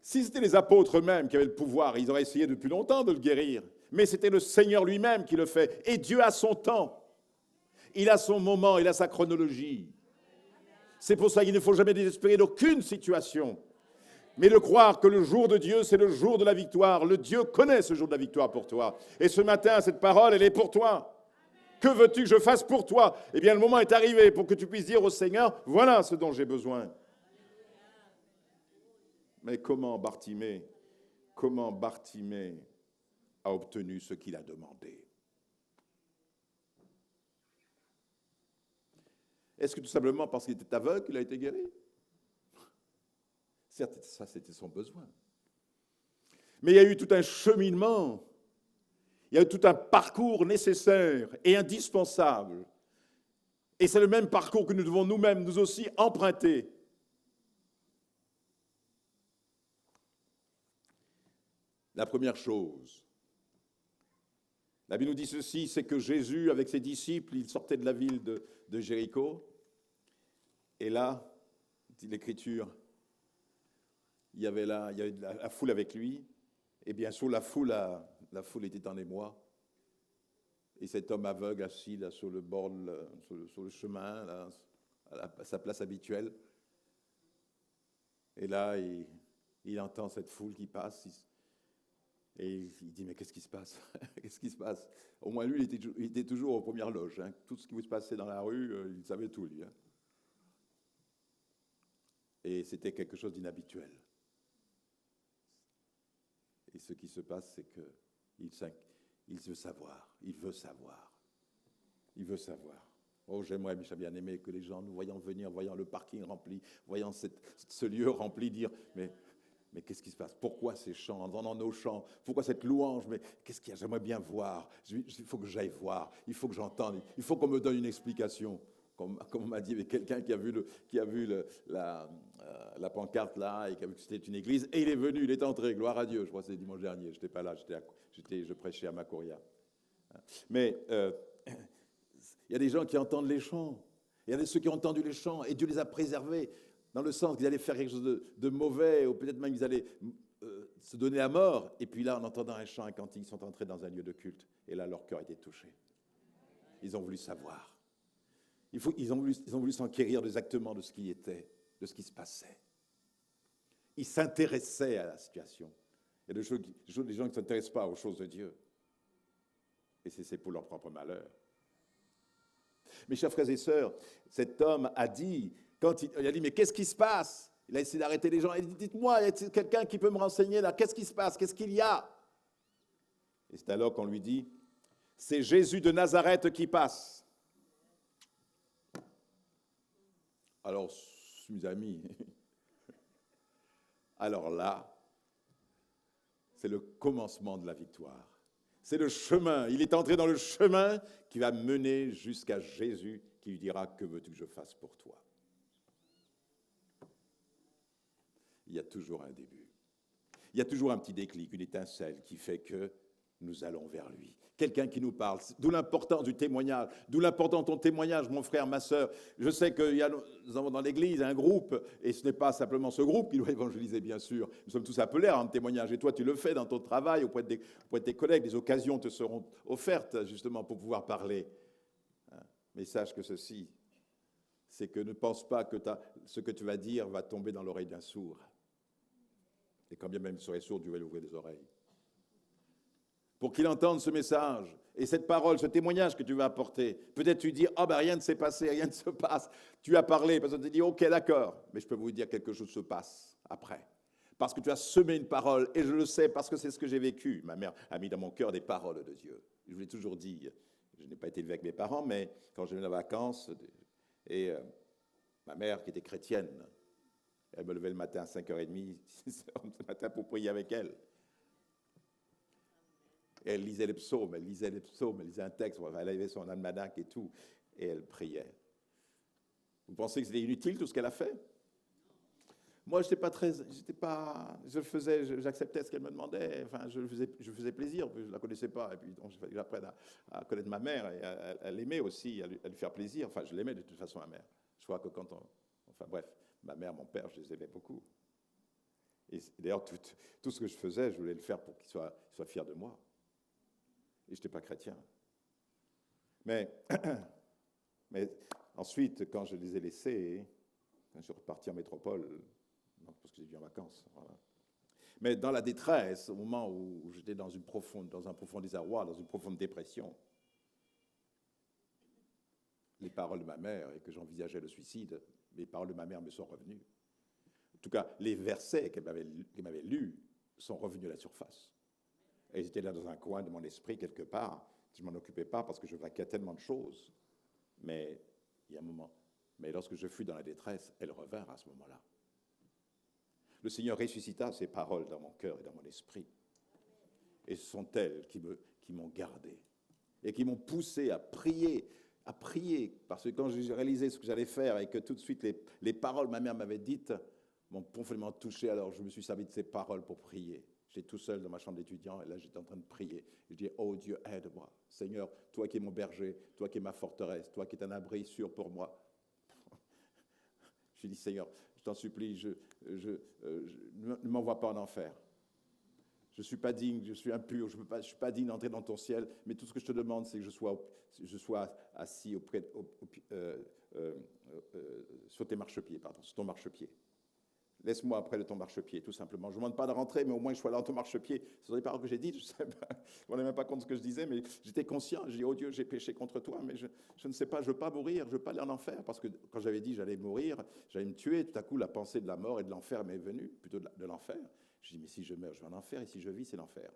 Si c'était les apôtres eux-mêmes qui avaient le pouvoir, ils auraient essayé depuis longtemps de le guérir. Mais c'était le Seigneur lui-même qui le fait. Et Dieu a son temps. Il a son moment, il a sa chronologie. C'est pour ça qu'il ne faut jamais désespérer d'aucune situation. Mais de croire que le jour de Dieu, c'est le jour de la victoire. Le Dieu connaît ce jour de la victoire pour toi. Et ce matin, cette parole, elle est pour toi. Que veux-tu que je fasse pour toi? Eh bien, le moment est arrivé pour que tu puisses dire au Seigneur, voilà ce dont j'ai besoin. Mais comment Bartimée a obtenu ce qu'il a demandé? Est-ce que tout simplement parce qu'il était aveugle qu'il a été guéri? Certes, ça c'était son besoin. Mais il y a eu tout un cheminement, il y a eu tout un parcours nécessaire et indispensable. Et c'est le même parcours que nous devons nous-mêmes, nous aussi, emprunter. La première chose, la Bible nous dit ceci, c'est que Jésus, avec ses disciples, il sortait de la ville de Jéricho. Et là, dit l'Écriture, il y avait la foule avec lui. Et bien sûr, la foule était en émoi. Et cet homme aveugle assis là, sur le bord, sur le chemin, là, à sa place habituelle. Et là, il entend cette foule qui passe. Et il dit, mais qu'est-ce qui se passe? Qu'est-ce qui se passe? Au moins, lui, il était toujours aux premières loges. Hein. Tout ce qui se passait dans la rue, il savait tout, lui. Hein. Et c'était quelque chose d'inhabituel. Et ce qui se passe, c'est qu'il veut savoir, il veut savoir, il veut savoir. Oh, j'aimerais, bien aimé, que les gens, nous voyant venir, voyant le parking rempli, voyant ce lieu rempli, dire, mais qu'est-ce qui se passe? Pourquoi ces chants, entendant nos chants? Pourquoi cette louange? Mais qu'est-ce qu'il y a? J'aimerais bien voir. Il faut que j'aille voir. Il faut que j'entende. Il faut qu'on me donne une explication. Comme on m'a dit, mais quelqu'un qui a vu la pancarte là et qui a vu que c'était une église, et il est venu, il est entré, gloire à Dieu. Je crois que c'est dimanche dernier. Je n'étais pas là, je prêchais à Macoria. Mais il y a des gens qui entendent les chants. Il y a ceux qui ont entendu les chants et Dieu les a préservés. Dans le sens qu'ils allaient faire quelque chose de mauvais, ou peut-être même qu'ils allaient se donner à mort. Et puis là, en entendant un chant, un cantique, ils sont entrés dans un lieu de culte. Et là, leur cœur a été touché. Ils ont voulu savoir. Ils ont voulu s'enquérir exactement de ce qui était, de ce qui se passait. Ils s'intéressaient à la situation. Il y a des gens qui ne s'intéressent pas aux choses de Dieu. Et c'est pour leur propre malheur. Mes chers frères et sœurs, cet homme a dit... Quand il a dit, mais qu'est-ce qui se passe? Il a essayé d'arrêter les gens. Il dit, dites-moi, y a quelqu'un qui peut me renseigner là? Qu'est-ce qui se passe? Qu'est-ce qu'il y a? Et c'est alors qu'on lui dit, c'est Jésus de Nazareth qui passe. Alors, mes amis, alors là, c'est le commencement de la victoire. C'est le chemin. Il est entré dans le chemin qui va mener jusqu'à Jésus qui lui dira, que veux-tu que je fasse pour toi? Il y a toujours un début. Il y a toujours un petit déclic, une étincelle qui fait que nous allons vers lui. Quelqu'un qui nous parle. D'où l'importance du témoignage. D'où l'importance de ton témoignage, mon frère, ma sœur. Je sais que nous avons dans l'Église un groupe, et ce n'est pas simplement ce groupe qui doit évangéliser, bien sûr. Nous sommes tous appelés à rendre témoignage. Et toi, tu le fais dans ton travail, auprès de tes collègues. Des occasions te seront offertes, justement, pour pouvoir parler. Mais sache que ceci, c'est que ne pense pas que ce que tu vas dire va tomber dans l'oreille d'un sourd. Et quand bien même il serait sourd, Dieu va lui ouvrir les oreilles. Pour qu'il entende ce message et cette parole, ce témoignage que tu vas apporter. Peut-être tu dis, rien ne s'est passé, rien ne se passe. Tu as parlé, parce que tu dis, ok, d'accord. Mais je peux vous dire quelque chose se passe après. Parce que tu as semé une parole, et je le sais parce que c'est ce que j'ai vécu. Ma mère a mis dans mon cœur des paroles de Dieu. Je vous l'ai toujours dit, je n'ai pas été élevé avec mes parents, mais quand je venais en vacances, et ma mère qui était chrétienne, elle me levait le matin à 5h30, 6h du matin pour prier avec elle. Et elle lisait les psaumes, elle lisait un texte, elle avait son almanach et tout, et elle priait. Vous pensez que c'était inutile tout ce qu'elle a fait? Moi, j'acceptais ce qu'elle me demandait, enfin, je faisais plaisir, je ne la connaissais pas, et puis donc, il fallait que j'apprenne à connaître ma mère, et elle aimait aussi, à lui faire plaisir, enfin, je l'aimais de toute façon, ma mère. Je crois que ma mère, mon père, je les aimais beaucoup. Et d'ailleurs, tout ce que je faisais, je voulais le faire pour qu'ils soient fiers de moi. Et je n'étais pas chrétien. Mais ensuite, quand je les ai laissés, quand je suis reparti en métropole, parce que j'ai dû en vacances, voilà. Mais dans la détresse, au moment où j'étais dans un profond désarroi, dans une profonde dépression, les paroles de ma mère, et que j'envisageais le suicide, les paroles de ma mère me sont revenues. En tout cas, les versets qu'elle m'avait lus sont revenus à la surface. Et ils étaient là dans un coin de mon esprit, quelque part. Je ne m'en occupais pas parce que je vaquais à tellement de choses. Mais il y a un moment. Mais lorsque je fus dans la détresse, elles revinrent à ce moment-là. Le Seigneur ressuscita ces paroles dans mon cœur et dans mon esprit. Et ce sont elles qui m'ont gardé et qui m'ont poussé à prier, parce que quand j'ai réalisé ce que j'allais faire et que tout de suite les paroles que ma mère m'avait dites m'ont profondément touché, alors je me suis servi de ces paroles pour prier. J'étais tout seul dans ma chambre d'étudiant et là j'étais en train de prier. Je dis, oh Dieu, aide-moi. Seigneur, toi qui es mon berger, toi qui es ma forteresse, toi qui es un abri sûr pour moi. J'ai dit, Seigneur, je t'en supplie, ne m'envoie pas en enfer. Je ne suis pas digne, je suis impur, je ne suis pas digne d'entrer dans ton ciel, mais tout ce que je te demande, c'est que je sois assis sur tes marchepieds, sur ton marchepied. laisse-moi après de ton marchepied, tout simplement. Je ne demande pas de rentrer, mais au moins je sois là dans ton marchepied. Ce sont des paroles que j'ai dites, je ne me rendais même pas compte de ce que je disais, mais j'étais conscient. Je dis, oh Dieu, j'ai péché contre toi, mais je ne sais pas, je ne veux pas mourir, je ne veux pas aller en enfer, parce que quand j'avais dit j'allais mourir, j'allais me tuer, tout à coup la pensée de la mort et de l'enfer m'est venue, plutôt de l'enfer. Je dis, mais si je meurs, je vais en enfer, et si je vis, c'est l'enfer.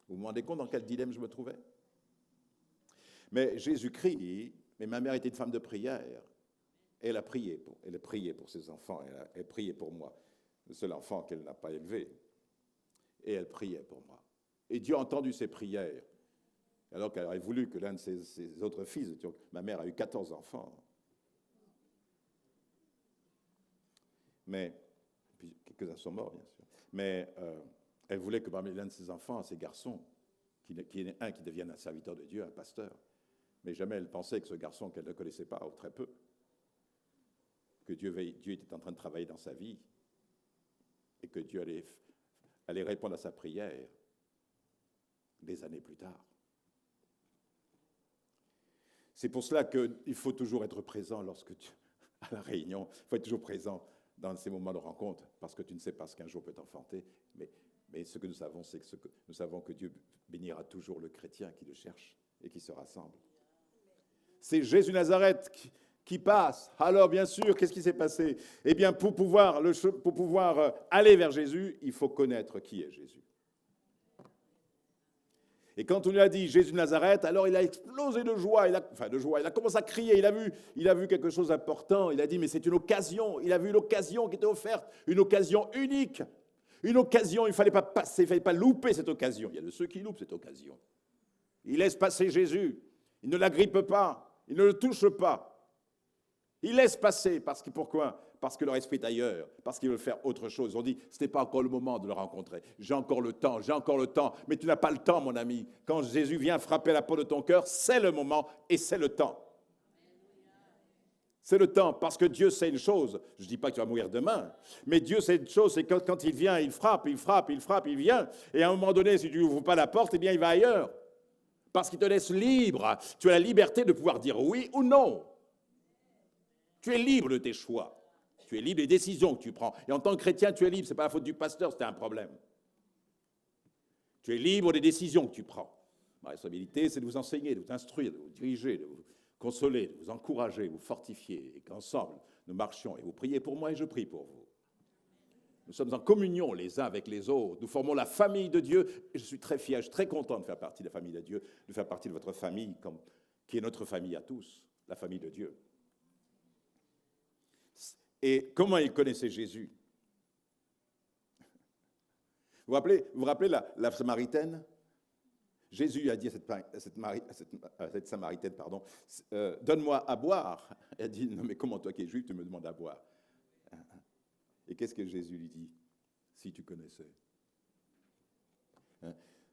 Vous vous rendez compte dans quel dilemme je me trouvais? Mais Jésus-Christ, mais ma mère était une femme de prière, elle a prié pour ses enfants, elle priait pour moi, le seul enfant qu'elle n'a pas élevé, et elle priait pour moi. Et Dieu a entendu ses prières, alors qu'elle aurait voulu que l'un de ses autres fils, ma mère a eu 14 enfants, mais, puis quelques-uns sont morts bien sûr, mais elle voulait que parmi l'un de ses enfants, ses garçons, qu'il y ait un qui devienne un serviteur de Dieu, un pasteur. Mais jamais elle pensait que ce garçon qu'elle ne connaissait pas, ou très peu, que Dieu était en train de travailler dans sa vie et que Dieu allait répondre à sa prière des années plus tard. C'est pour cela qu'il faut toujours être présent à la réunion, il faut être toujours présent dans ces moments de rencontre, parce que tu ne sais pas ce qu'un jour peut t'enfanter, mais ce que nous savons, c'est que nous savons que Dieu bénira toujours le chrétien qui le cherche et qui se rassemble. C'est Jésus Nazareth qui passe. Alors, bien sûr, qu'est-ce qui s'est passé? Eh bien, pour pouvoir aller vers Jésus, il faut connaître qui est Jésus. Et quand on lui a dit Jésus de Nazareth, alors il a explosé de joie. Il a commencé à crier. Il a vu quelque chose d'important. Il a dit, mais c'est une occasion. Il a vu l'occasion qui était offerte, une occasion unique. Une occasion, il ne fallait pas passer, il ne fallait pas louper cette occasion. Il y a de ceux qui loupent cette occasion. Il laisse passer Jésus. Il ne l'agrippe pas. Il ne le touche pas. Il laisse passer. Pourquoi? Parce que leur esprit est ailleurs. Parce qu'ils veulent faire autre chose. On dit, ce n'est pas encore le moment de le rencontrer. J'ai encore le temps. Mais tu n'as pas le temps, mon ami. Quand Jésus vient frapper à la porte de ton cœur, c'est le moment et c'est le temps. C'est le temps, parce que Dieu sait une chose. Je ne dis pas que tu vas mourir demain, mais Dieu sait une chose, c'est que quand il vient, il frappe, il vient. Et à un moment donné, si tu n'ouvres pas la porte, eh bien, il va ailleurs. Parce qu'il te laisse libre. Tu as la liberté de pouvoir dire oui ou non. Tu es libre de tes choix. Tu es libre des décisions que tu prends. Et en tant que chrétien, tu es libre. Ce n'est pas la faute du pasteur, c'était un problème. Tu es libre des décisions que tu prends. Ma responsabilité, c'est de vous enseigner, de vous instruire, de vous diriger, de vous consoler, de vous encourager, de vous fortifier. Et qu'ensemble, nous marchions. Et vous priez pour moi et je prie pour vous. Nous sommes en communion les uns avec les autres. Nous formons la famille de Dieu. Et je suis très fier, je suis très content de faire partie de la famille de Dieu, de faire partie de votre famille, qui est notre famille à tous, la famille de Dieu. Et comment ils connaissaient Jésus? Vous vous rappelez la Samaritaine? Jésus a dit à cette Samaritaine, donne-moi à boire. Elle a dit, non mais comment toi qui es juif, tu me demandes à boire? Et qu'est-ce que Jésus lui dit? Si tu connaissais.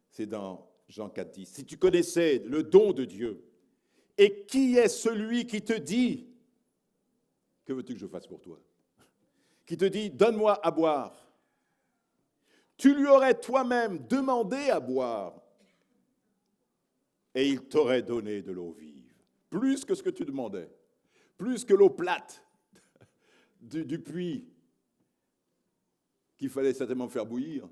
C'est dans Jean 4,10. Si tu connaissais le don de Dieu, et qui est celui qui te dit, que veux-tu que je fasse pour toi? Qui te dit, donne-moi à boire. Tu lui aurais toi-même demandé à boire, et il t'aurait donné de l'eau vive. Plus que ce que tu demandais. Plus que l'eau plate du puits qu'il fallait certainement faire bouillir.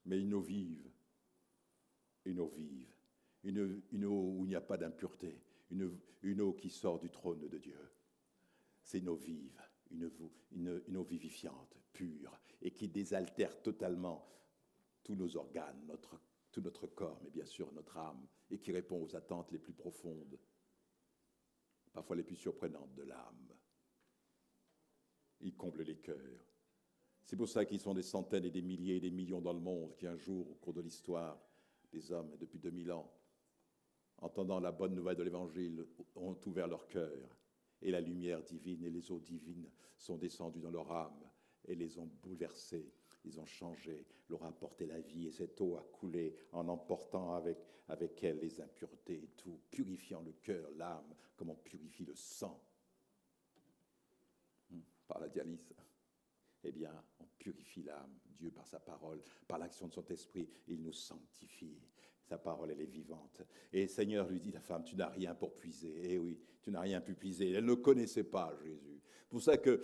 Mais une eau vive. Une eau vive. Une eau où il n'y a pas d'impureté. Une eau qui sort du trône de Dieu. C'est une eau vive. Une eau vivifiante, pure, et qui désaltère totalement tous nos organes, tout notre corps, mais bien sûr notre âme, et qui répond aux attentes les plus profondes, parfois les plus surprenantes de l'âme. Il comble les cœurs. C'est pour ça qu'ils sont des centaines et des milliers et des millions dans le monde qui un jour, au cours de l'histoire des hommes, depuis 2000 ans, entendant la bonne nouvelle de l'Évangile, ont ouvert leur cœur. Et la lumière divine et les eaux divines sont descendues dans leur âme et les ont bouleversés, ils ont changé, leur a apporté la vie. Et cette eau a coulé en emportant avec elle les impuretés et tout, purifiant le cœur, l'âme, comme on purifie le sang par la dialyse. Eh bien, on purifie l'âme, Dieu par sa parole, par l'action de son esprit, il nous sanctifie. Sa parole, elle est vivante. Et le Seigneur lui dit, la femme, tu n'as rien pour puiser. Eh oui, tu n'as rien pu puiser. Elle ne connaissait pas Jésus. pour ça que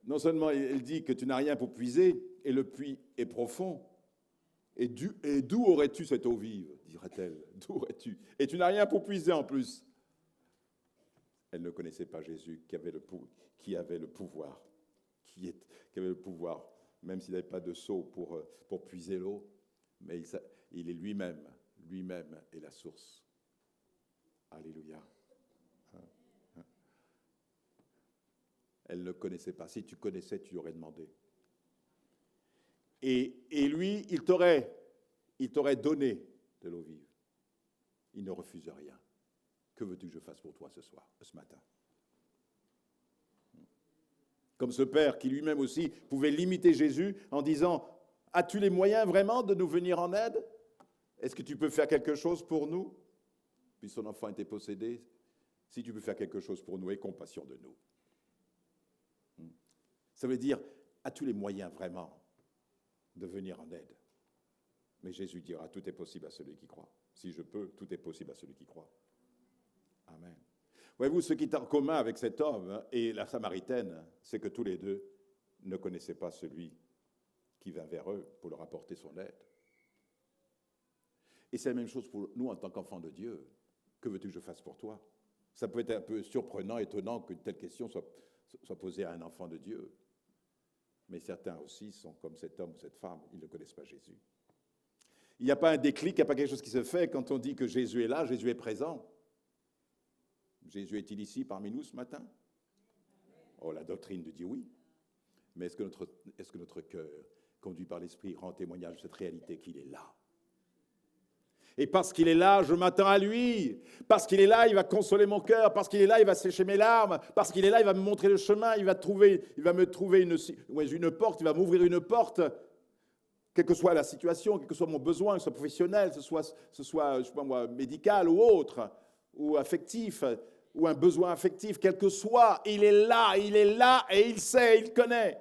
non seulement elle dit que tu n'as rien pour puiser, et le puits est profond, et d'où aurais-tu cette eau vive, dira-t-elle, d'où aurais-tu? Et tu n'as rien pour puiser en plus. Elle ne connaissait pas Jésus qui avait le pouvoir, qui avait le pouvoir, même s'il n'avait pas de seau pour puiser l'eau, mais il est lui-même est la source. Alléluia. Elle ne connaissait pas. Si tu connaissais, tu lui aurais demandé. Et lui, il t'aurait donné de l'eau vive. Il ne refuse rien. Que veux-tu que je fasse pour toi ce matin? Comme ce père qui lui-même aussi pouvait limiter Jésus en disant « As-tu les moyens vraiment de nous venir en aide? Est-ce que tu peux faire quelque chose pour nous ?» Puis son enfant était possédé. « Si tu peux faire quelque chose pour nous, aie compassion de nous. » Ça veut dire « As-tu les moyens vraiment de venir en aide? » Mais Jésus dira « Tout est possible à celui qui croit. Si je peux, tout est possible à celui qui croit. » Amen. Voyez-vous, ce qui est en commun avec cet homme et la Samaritaine, c'est que tous les deux ne connaissaient pas celui qui vint vers eux pour leur apporter son aide. Et c'est la même chose pour nous en tant qu'enfants de Dieu. Que veux-tu que je fasse pour toi? Ça peut être un peu surprenant, étonnant qu'une telle question soit posée à un enfant de Dieu. Mais certains aussi sont comme cet homme ou cette femme, ils ne connaissent pas Jésus. Il n'y a pas un déclic, il n'y a pas quelque chose qui se fait quand on dit que Jésus est là, Jésus est présent. Jésus est-il ici parmi nous ce matin? Oh, la doctrine nous dit oui. Mais est-ce que notre cœur, conduit par l'Esprit, rend témoignage de cette réalité qu'il est là? Et parce qu'il est là, je m'attends à lui. Parce qu'il est là, il va consoler mon cœur. Parce qu'il est là, il va sécher mes larmes. Parce qu'il est là, il va me montrer le chemin. Il va me trouver une porte, il va m'ouvrir une porte. Quelle que soit la situation, quel que soit mon besoin, que ce soit professionnel, que ce soit je sais pas moi, médical ou autre, ou affectif, ou un besoin affectif, quel que soit, il est là et il sait, il connaît.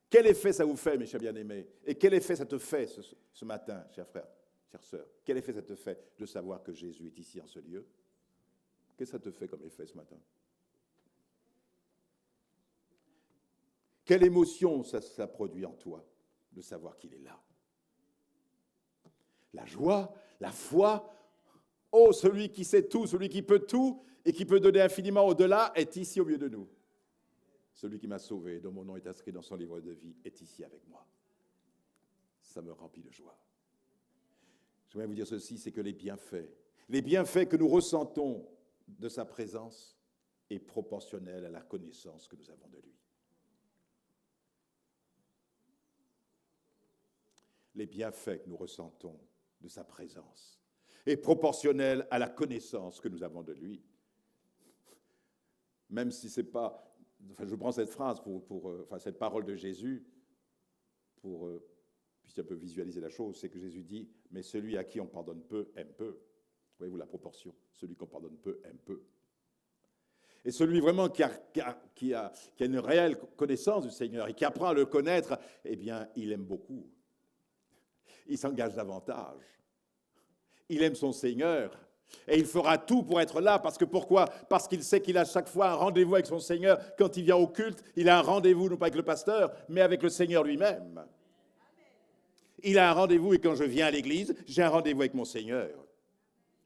Quel effet ça vous fait, mes chers bien-aimés? Et quel effet ça te fait ce matin, chers frères, chères sœurs? Quel effet ça te fait de savoir que Jésus est ici en ce lieu? Qu'est-ce que ça te fait comme effet ce matin? Quelle émotion ça produit en toi de savoir qu'il est là? La joie, la foi. Oh, celui qui sait tout, celui qui peut tout et qui peut donner infiniment au-delà est ici au milieu de nous. Celui qui m'a sauvé, dont mon nom est inscrit dans son livre de vie, est ici avec moi. Ça me remplit de joie. Je voudrais vous dire ceci, c'est que les bienfaits que nous ressentons de sa présence est proportionnel à la connaissance que nous avons de lui. Les bienfaits que nous ressentons de sa présence est proportionnel à la connaissance que nous avons de lui. Même si c'est pas... Enfin, je prends cette phrase cette parole de Jésus puis un peu visualiser la chose, c'est que Jésus dit « Mais celui à qui on pardonne peu, aime peu. » Voyez-vous la proportion? Celui qu'on pardonne peu, aime peu. Et celui vraiment qui a une réelle connaissance du Seigneur et qui apprend à le connaître, eh bien, il aime beaucoup. Il s'engage davantage. Il aime son Seigneur. Et il fera tout pour être là, parce que pourquoi? Parce qu'il sait qu'il a chaque fois un rendez-vous avec son Seigneur. Quand il vient au culte, il a un rendez-vous, non pas avec le pasteur, mais avec le Seigneur lui-même. Il a un rendez-vous, et quand je viens à l'église, j'ai un rendez-vous avec mon Seigneur.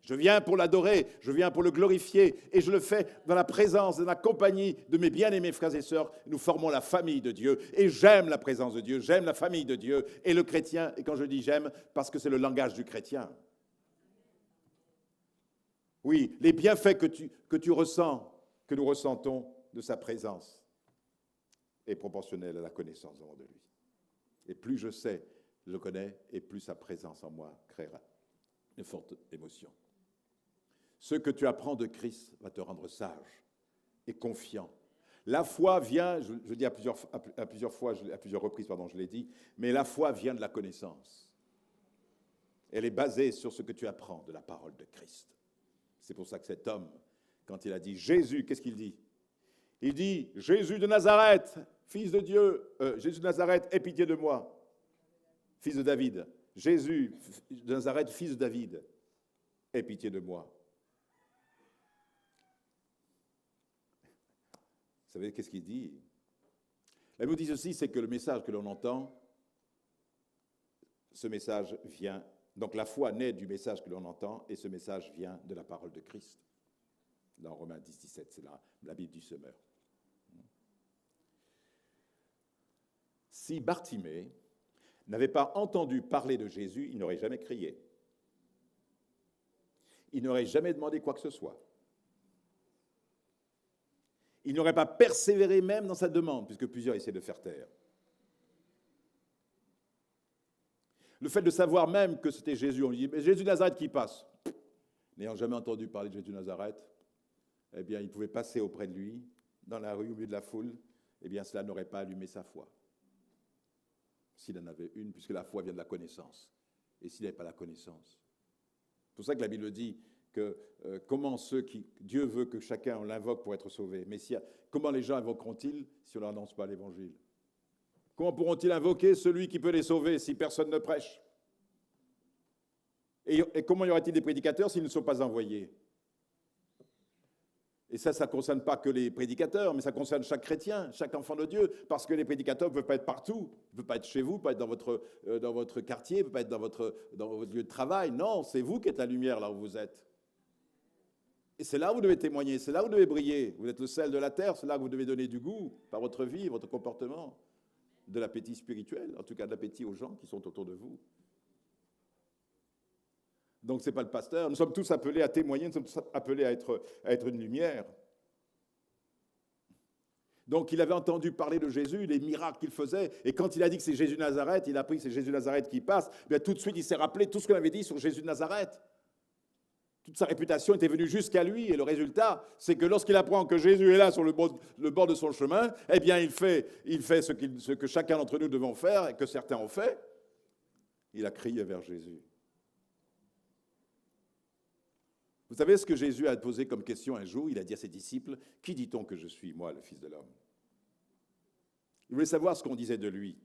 Je viens pour l'adorer, je viens pour le glorifier, et je le fais dans la présence, dans la compagnie de mes bien-aimés frères et sœurs. Nous formons la famille de Dieu, et j'aime la présence de Dieu, j'aime la famille de Dieu, et le chrétien, et quand je dis j'aime, parce que c'est le langage du chrétien. Oui, les bienfaits que tu ressens, que nous ressentons de sa présence, est proportionnel à la connaissance de lui. Et plus je sais, je le connais, et plus sa présence en moi créera une forte émotion. Ce que tu apprends de Christ va te rendre sage et confiant. La foi vient, je dis à plusieurs reprises, je l'ai dit, mais la foi vient de la connaissance. Elle est basée sur ce que tu apprends de la parole de Christ. C'est pour ça que cet homme, quand il a dit Jésus, qu'est-ce qu'il dit? Il dit Jésus de Nazareth, fils de Dieu, Jésus de Nazareth, aie pitié de moi, fils de David. Jésus de Nazareth, fils de David, aie pitié de moi. savez qu'est-ce qu'il dit? La Bible dit ceci, c'est que le message que l'on entend, ce message vient, donc la foi naît du message que l'on entend, et ce message vient de la parole de Christ. Dans Romains 10, 17, c'est la Bible du semeur. Si Bartimée n'avait pas entendu parler de Jésus, il n'aurait jamais crié. Il n'aurait jamais demandé quoi que ce soit. Il n'aurait pas persévéré même dans sa demande, puisque plusieurs essaient de faire taire. Le fait de savoir même que c'était Jésus, on lui dit, mais Jésus de Nazareth qui passe. N'ayant jamais entendu parler de Jésus de Nazareth, eh bien, il pouvait passer auprès de lui, dans la rue, au milieu de la foule, eh bien, cela n'aurait pas allumé sa foi. S'il en avait une, puisque la foi vient de la connaissance. Et s'il n'avait pas la connaissance. C'est pour ça que la Bible dit que comment Dieu veut que chacun l'invoque pour être sauvé. Mais comment les gens invoqueront-ils si on ne leur annonce pas l'évangile? Comment pourront-ils invoquer celui qui peut les sauver si personne ne prêche? Et comment y aura-t-il des prédicateurs s'ils ne sont pas envoyés? Et ça ne concerne pas que les prédicateurs, mais ça concerne chaque chrétien, chaque enfant de Dieu, parce que les prédicateurs ne peuvent pas être partout. Ils ne peuvent pas être chez vous, pas être dans votre quartier, ne peuvent pas être dans votre lieu de travail. Non, c'est vous qui êtes la lumière là où vous êtes. Et c'est là où vous devez témoigner, c'est là où vous devez briller. Vous êtes le sel de la terre, c'est là que vous devez donner du goût par votre vie, votre comportement, de l'appétit spirituel, en tout cas de l'appétit aux gens qui sont autour de vous. Donc ce n'est pas le pasteur. Nous sommes tous appelés à témoigner, nous sommes tous appelés à être une lumière. Donc il avait entendu parler de Jésus, les miracles qu'il faisait, et quand il a dit que c'est Jésus de Nazareth, il a appris que c'est Jésus de Nazareth qui passe, bien tout de suite il s'est rappelé tout ce qu'on avait dit sur Jésus de Nazareth. Toute sa réputation était venue jusqu'à lui, et le résultat, c'est que lorsqu'il apprend que Jésus est là sur le bord de son chemin, eh bien il fait ce que chacun d'entre nous devons faire, et que certains ont fait. Il a crié vers Jésus. Vous savez ce que Jésus a posé comme question un jour? Il a dit à ses disciples, « Qui dit-on que je suis, moi, le Fils de l'homme » Il voulait savoir ce qu'on disait de lui.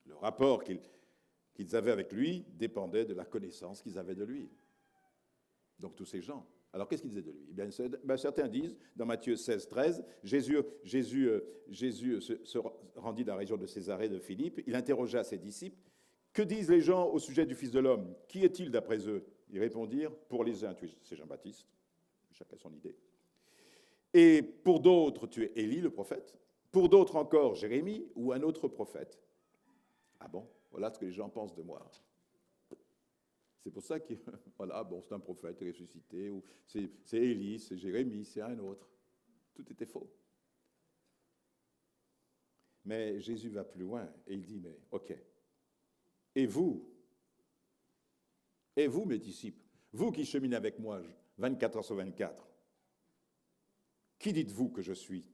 Le rapport qu'ils avaient avec lui dépendait de la connaissance qu'ils avaient de lui. Donc tous ces gens. Alors qu'est-ce qu'ils disaient de lui? Eh bien, certains disent, dans Matthieu 16, 13, Jésus se rendit dans la région de Césarée de Philippe, il interrogea ses disciples, « Que disent les gens au sujet du Fils de l'homme? Qui est-il d'après eux ?» Ils répondirent, pour les uns, c'est Jean-Baptiste, chacun son idée. Et pour d'autres, tu es Élie, le prophète. Pour d'autres encore, Jérémie ou un autre prophète. Ah bon, voilà ce que les gens pensent de moi. C'est pour ça que, voilà, bon, c'est un prophète ressuscité, ou c'est Élie, c'est Jérémie, c'est un autre. Tout était faux. Mais Jésus va plus loin et il dit, mais ok, et vous, mes disciples, vous qui cheminez avec moi 24 heures sur 24, qui dites-vous que je suis?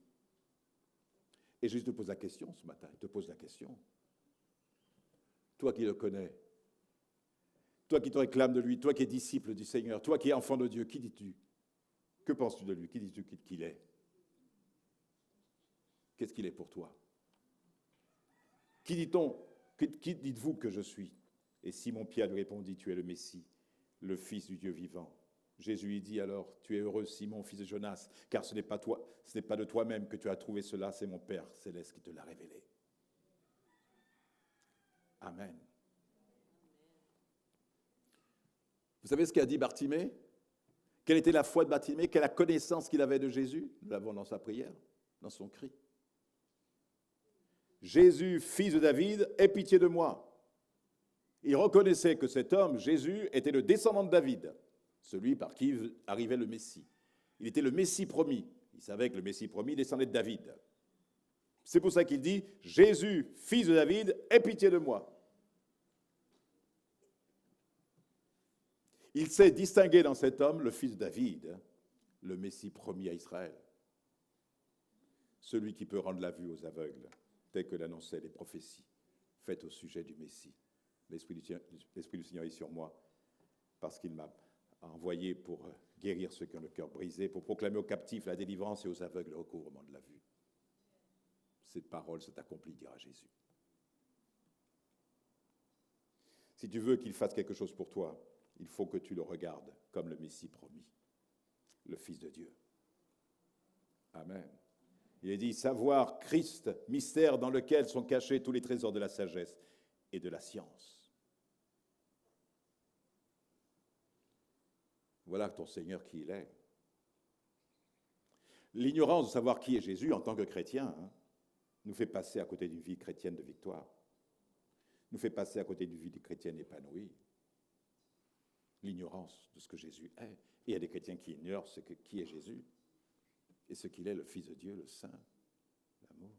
Et Jésus te pose la question ce matin, il te pose la question. Toi qui le connais, toi qui te réclames de lui, toi qui es disciple du Seigneur, toi qui es enfant de Dieu, qui dis-tu? Que penses-tu de lui? Qui dis-tu qu'il est? Qu'est-ce qu'il est pour toi? Qui dites-vous que je suis? Et Simon-Pierre lui répondit, tu es le Messie, le Fils du Dieu vivant. Jésus lui dit alors, tu es heureux Simon, fils de Jonas, car ce n'est pas de toi-même que tu as trouvé cela, c'est mon Père céleste qui te l'a révélé. Amen. Vous savez ce qu'a dit Bartimée? Quelle était la foi de Bartimée? Quelle est la connaissance qu'il avait de Jésus? Nous l'avons dans sa prière, dans son cri. Jésus, fils de David, aie pitié de moi. Il reconnaissait que cet homme, Jésus, était le descendant de David, celui par qui arrivait le Messie. Il était le Messie promis. Il savait que le Messie promis descendait de David. C'est pour ça qu'il dit, Jésus, fils de David, aie pitié de moi. Il s'est distingué dans cet homme le fils de David, le Messie promis à Israël. Celui qui peut rendre la vue aux aveugles, tel que l'annonçaient les prophéties faites au sujet du Messie. L'Esprit du Seigneur est sur moi, parce qu'il m'a envoyé pour guérir ceux qui ont le cœur brisé, pour proclamer aux captifs la délivrance et aux aveugles le recouvrement de la vue. Cette parole s'est accomplie, dira Jésus. Si tu veux qu'il fasse quelque chose pour toi, il faut que tu le regardes comme le Messie promis, le Fils de Dieu. Amen. Il est dit, savoir Christ, mystère dans lequel sont cachés tous les trésors de la sagesse et de la science. Voilà ton Seigneur qui il est. L'ignorance de savoir qui est Jésus en tant que chrétien nous fait passer à côté d'une vie chrétienne de victoire, nous fait passer à côté d'une vie chrétienne épanouie. L'ignorance de ce que Jésus est. Et il y a des chrétiens qui ignorent qui est Jésus et ce qu'il est, le Fils de Dieu, le Saint, l'amour.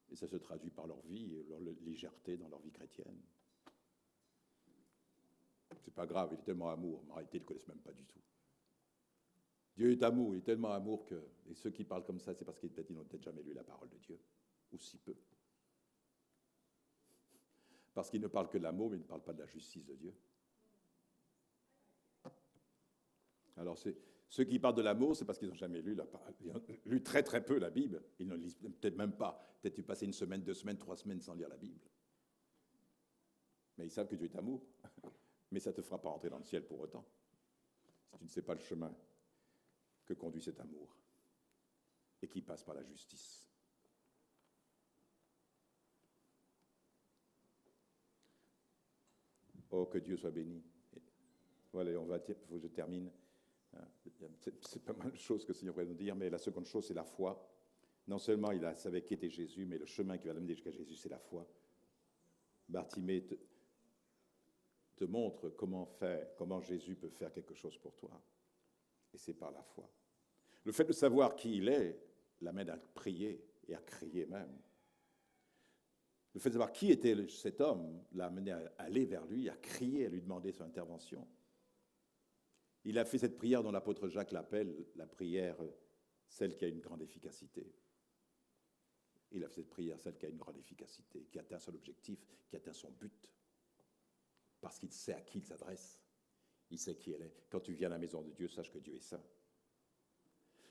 Et ça se traduit par leur vie et leur légèreté dans leur vie chrétienne. C'est pas grave, il est tellement amour, mais en réalité, ils ne le connaissent même pas du tout. Dieu est amour, il est tellement amour que... Et ceux qui parlent comme ça, c'est parce qu'ils n'ont peut-être jamais lu la parole de Dieu, ou si peu. Parce qu'ils ne parlent que de l'amour, mais ils ne parlent pas de la justice de Dieu. Alors, ceux qui parlent de l'amour, c'est parce qu'ils n'ont jamais lu lu très très peu la Bible. Ils ne lisent peut-être même pas. Peut-être tu passais 1 semaine, 2 semaines, 3 semaines sans lire la Bible. Mais ils savent que Dieu est amour. Mais ça ne te fera pas entrer dans le ciel pour autant. Si tu ne sais pas le chemin que conduit cet amour et qui passe par la justice. Oh, que Dieu soit béni. Voilà, il faut que je termine. C'est pas mal de choses que le Seigneur pourrait nous dire, mais la seconde chose, c'est la foi. Non seulement il savait qui était Jésus, mais le chemin qui va l'amener jusqu'à Jésus, c'est la foi. Bartimée te montre comment Jésus peut faire quelque chose pour toi. Et c'est par la foi. Le fait de savoir qui il est l'amène à prier et à crier même. Le fait de savoir qui était cet homme l'a amené à aller vers lui, à crier, à lui demander son intervention. Il a fait cette prière dont l'apôtre Jacques l'appelle la prière, celle qui a une grande efficacité. Il a fait cette prière, celle qui a une grande efficacité, qui atteint son objectif, qui atteint son but. Parce qu'il sait à qui il s'adresse. Il sait qui elle est. Quand tu viens à la maison de Dieu, sache que Dieu est saint.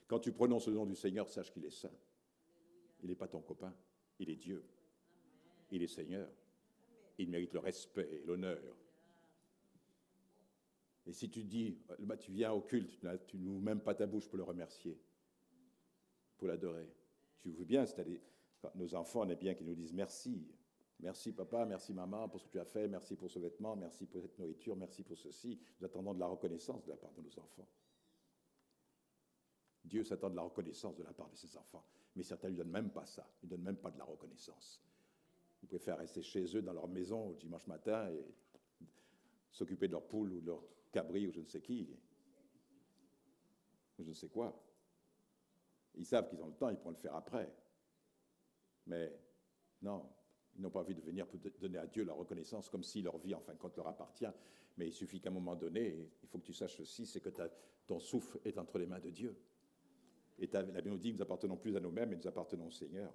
Quand tu prononces le nom du Seigneur, sache qu'il est saint. Il n'est pas ton copain, il est Dieu. Il est Seigneur. Il mérite le respect et l'honneur. Et si tu dis, tu viens au culte, tu n'ouvres même pas ta bouche pour le remercier, pour l'adorer. Tu veux bien, nos enfants, on est bien qu'ils nous disent merci. Merci papa, merci maman pour ce que tu as fait, merci pour ce vêtement, merci pour cette nourriture, merci pour ceci. Nous attendons de la reconnaissance de la part de nos enfants. Dieu s'attend de la reconnaissance de la part de ses enfants. Mais certains ne lui donnent même pas ça, ils ne donnent même pas de la reconnaissance. Ils préfèrent rester chez eux dans leur maison au dimanche matin et s'occuper de leur poule ou de leur cabri ou je ne sais qui, ou je ne sais quoi. Ils savent qu'ils ont le temps, ils pourront le faire après. Mais non, ils n'ont pas envie de venir pour donner à Dieu la reconnaissance comme si leur vie, en fin de compte, leur appartient. Mais il suffit qu'à un moment donné, il faut que tu saches ceci, c'est que ton souffle est entre les mains de Dieu. Et la Bible nous dit, nous appartenons plus à nous-mêmes, mais nous appartenons au Seigneur.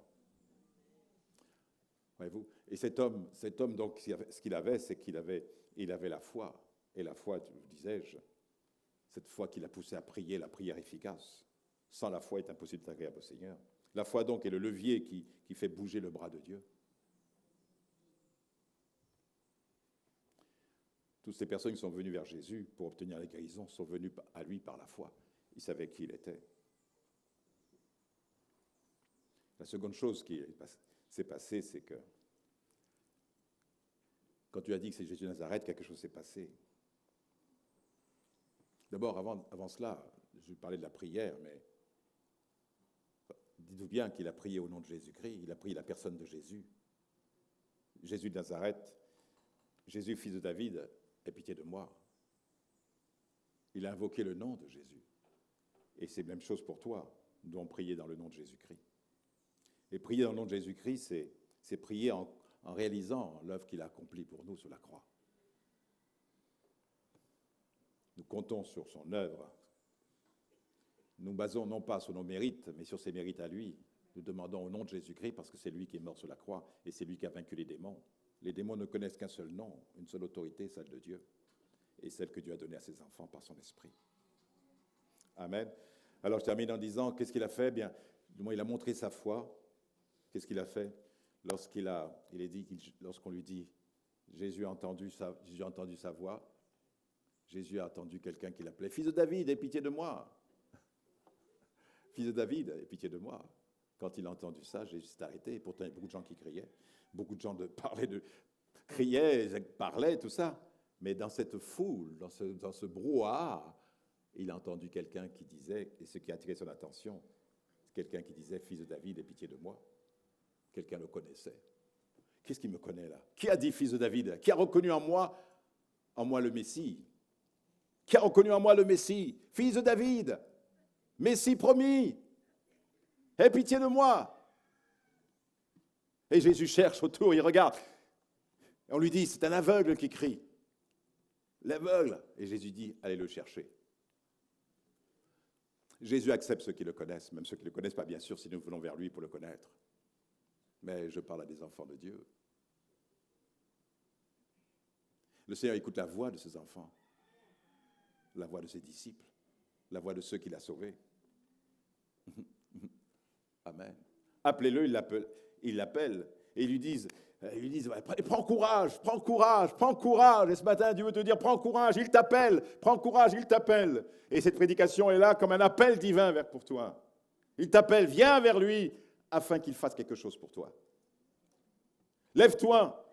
Voyez-vous? Et cet homme, donc, ce qu'il avait, c'est qu'il avait la foi. Et la foi, disais-je, cette foi qui l'a poussé à prier, la prière efficace. Sans la foi, il est impossible d'être agréable au Seigneur. La foi, donc, est le levier qui fait bouger le bras de Dieu. Toutes ces personnes qui sont venues vers Jésus pour obtenir la guérison sont venues à lui par la foi. Ils savaient qui il était. La seconde chose qui s'est passée, c'est que quand tu as dit que c'est Jésus de Nazareth, quelque chose s'est passé. D'abord, avant cela, je parlais de la prière, mais dites-vous bien qu'il a prié au nom de Jésus-Christ, il a prié la personne de Jésus. Jésus de Nazareth, Jésus, fils de David, aie pitié de moi. Il a invoqué le nom de Jésus. Et c'est la même chose pour toi. Nous devons prier dans le nom de Jésus-Christ. Et prier dans le nom de Jésus-Christ, c'est prier en réalisant l'œuvre qu'il a accomplie pour nous sur la croix. Nous comptons sur son œuvre. Nous basons non pas sur nos mérites, mais sur ses mérites à lui. Nous demandons au nom de Jésus-Christ parce que c'est lui qui est mort sur la croix et c'est lui qui a vaincu les démons. Les démons ne connaissent qu'un seul nom, une seule autorité, celle de Dieu, et celle que Dieu a donnée à ses enfants par son esprit. Amen. Alors je termine en disant, qu'est-ce qu'il a fait? Bien, du moins il a montré sa foi. Qu'est-ce qu'il a fait? Lorsqu'on lui dit, Jésus a entendu sa voix, Jésus a entendu quelqu'un qui l'appelait, Fils de David, aie pitié de moi. fils de David, aie pitié de moi. Quand il a entendu ça, Jésus s'est arrêté. Et pourtant, il y a beaucoup de gens qui criaient. Beaucoup de gens criaient, parlaient, tout ça. Mais dans cette foule, dans ce brouhaha, il a entendu quelqu'un qui disait, et ce qui a attiré son attention, quelqu'un qui disait, fils de David, aie pitié de moi. Quelqu'un le connaissait. Qu'est-ce qui me connaît là? Qui a dit fils de David? Qui a reconnu en moi le Messie? Qui a reconnu en moi le Messie? Fils de David, Messie promis, aie pitié de moi. Et Jésus cherche autour, il regarde. Et on lui dit, c'est un aveugle qui crie. L'aveugle. Et Jésus dit, allez le chercher. Jésus accepte ceux qui le connaissent, même ceux qui ne le connaissent pas, bien sûr, si nous venons vers lui pour le connaître. Mais je parle à des enfants de Dieu. Le Seigneur écoute la voix de ses enfants, la voix de ses disciples, la voix de ceux qu'il a sauvés. Amen. Appelez-le, il l'appelle, et ils lui disent prends courage, prends courage, prends courage. Et ce matin, Dieu veut te dire, prends courage, il t'appelle, prends courage, il t'appelle. Et cette prédication est là comme un appel divin pour toi. Il t'appelle, viens vers lui, afin qu'il fasse quelque chose pour toi. Lève-toi,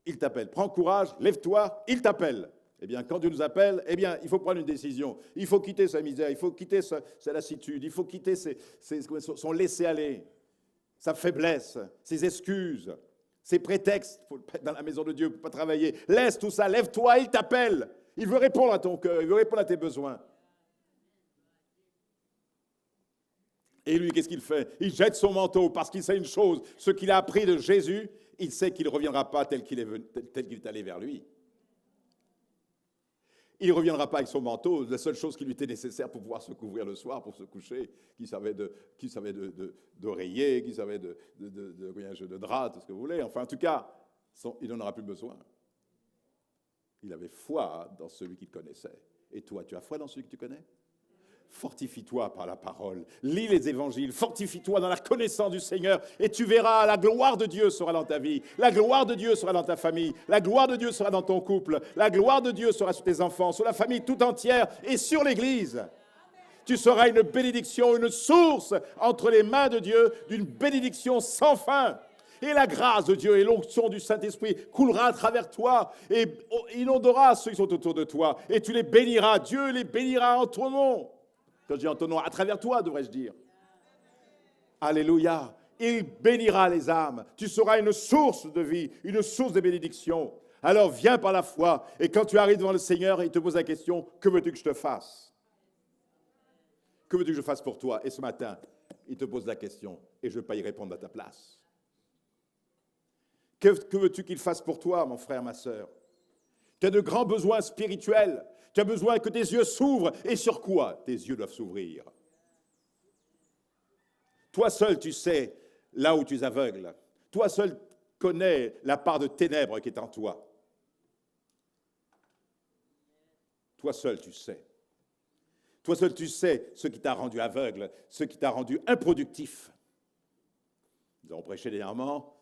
il t'appelle. Prends courage, lève-toi, il t'appelle. Eh bien, quand Dieu nous appelle, eh bien, il faut prendre une décision. Il faut quitter sa misère, il faut quitter sa lassitude, il faut quitter son laisser-aller, sa faiblesse, ses excuses, ses prétextes pour être dans la maison de Dieu, pour ne pas travailler. Laisse tout ça, lève-toi, il t'appelle. Il veut répondre à ton cœur, il veut répondre à tes besoins. Et lui, qu'est-ce qu'il fait? Il jette son manteau parce qu'il sait une chose, ce qu'il a appris de Jésus, il sait qu'il ne reviendra pas tel qu'il est allé vers lui. Il ne reviendra pas avec son manteau, la seule chose qui lui était nécessaire pour pouvoir se couvrir le soir, pour se coucher, qui savait d'oreiller, qui savait de drap, tout ce que vous voulez. Enfin, en tout cas, il n'en aura plus besoin. Il avait foi dans celui qu'il connaissait. Et toi, tu as foi dans celui que tu connais? Fortifie-toi par la parole, lis les évangiles, fortifie-toi dans la connaissance du Seigneur et tu verras, la gloire de Dieu sera dans ta vie, la gloire de Dieu sera dans ta famille, la gloire de Dieu sera dans ton couple, la gloire de Dieu sera sur tes enfants, sur la famille tout entière et sur l'Église. Tu seras une bénédiction, une source entre les mains de Dieu, d'une bénédiction sans fin. Et la grâce de Dieu et l'onction du Saint-Esprit coulera à travers toi et inondera ceux qui sont autour de toi et tu les béniras, Dieu les bénira en ton nom. Quand je dis en ton nom, à travers toi, devrais-je dire. Alléluia. Il bénira les âmes. Tu seras une source de vie, une source de bénédiction. Alors viens par la foi. Et quand tu arrives devant le Seigneur, il te pose la question, que veux-tu que je te fasse? Que veux-tu que je fasse pour toi? Et ce matin, il te pose la question, et je ne vais pas y répondre à ta place. Que veux-tu qu'il fasse pour toi, mon frère, ma sœur? Tu as de grands besoins spirituels. Tu as besoin que tes yeux s'ouvrent. Et sur quoi tes yeux doivent s'ouvrir? Toi seul, tu sais là où tu es aveugle. Toi seul connais la part de ténèbres qui est en toi. Toi seul, tu sais. Toi seul, tu sais ce qui t'a rendu aveugle, ce qui t'a rendu improductif. Nous avons prêché dernièrement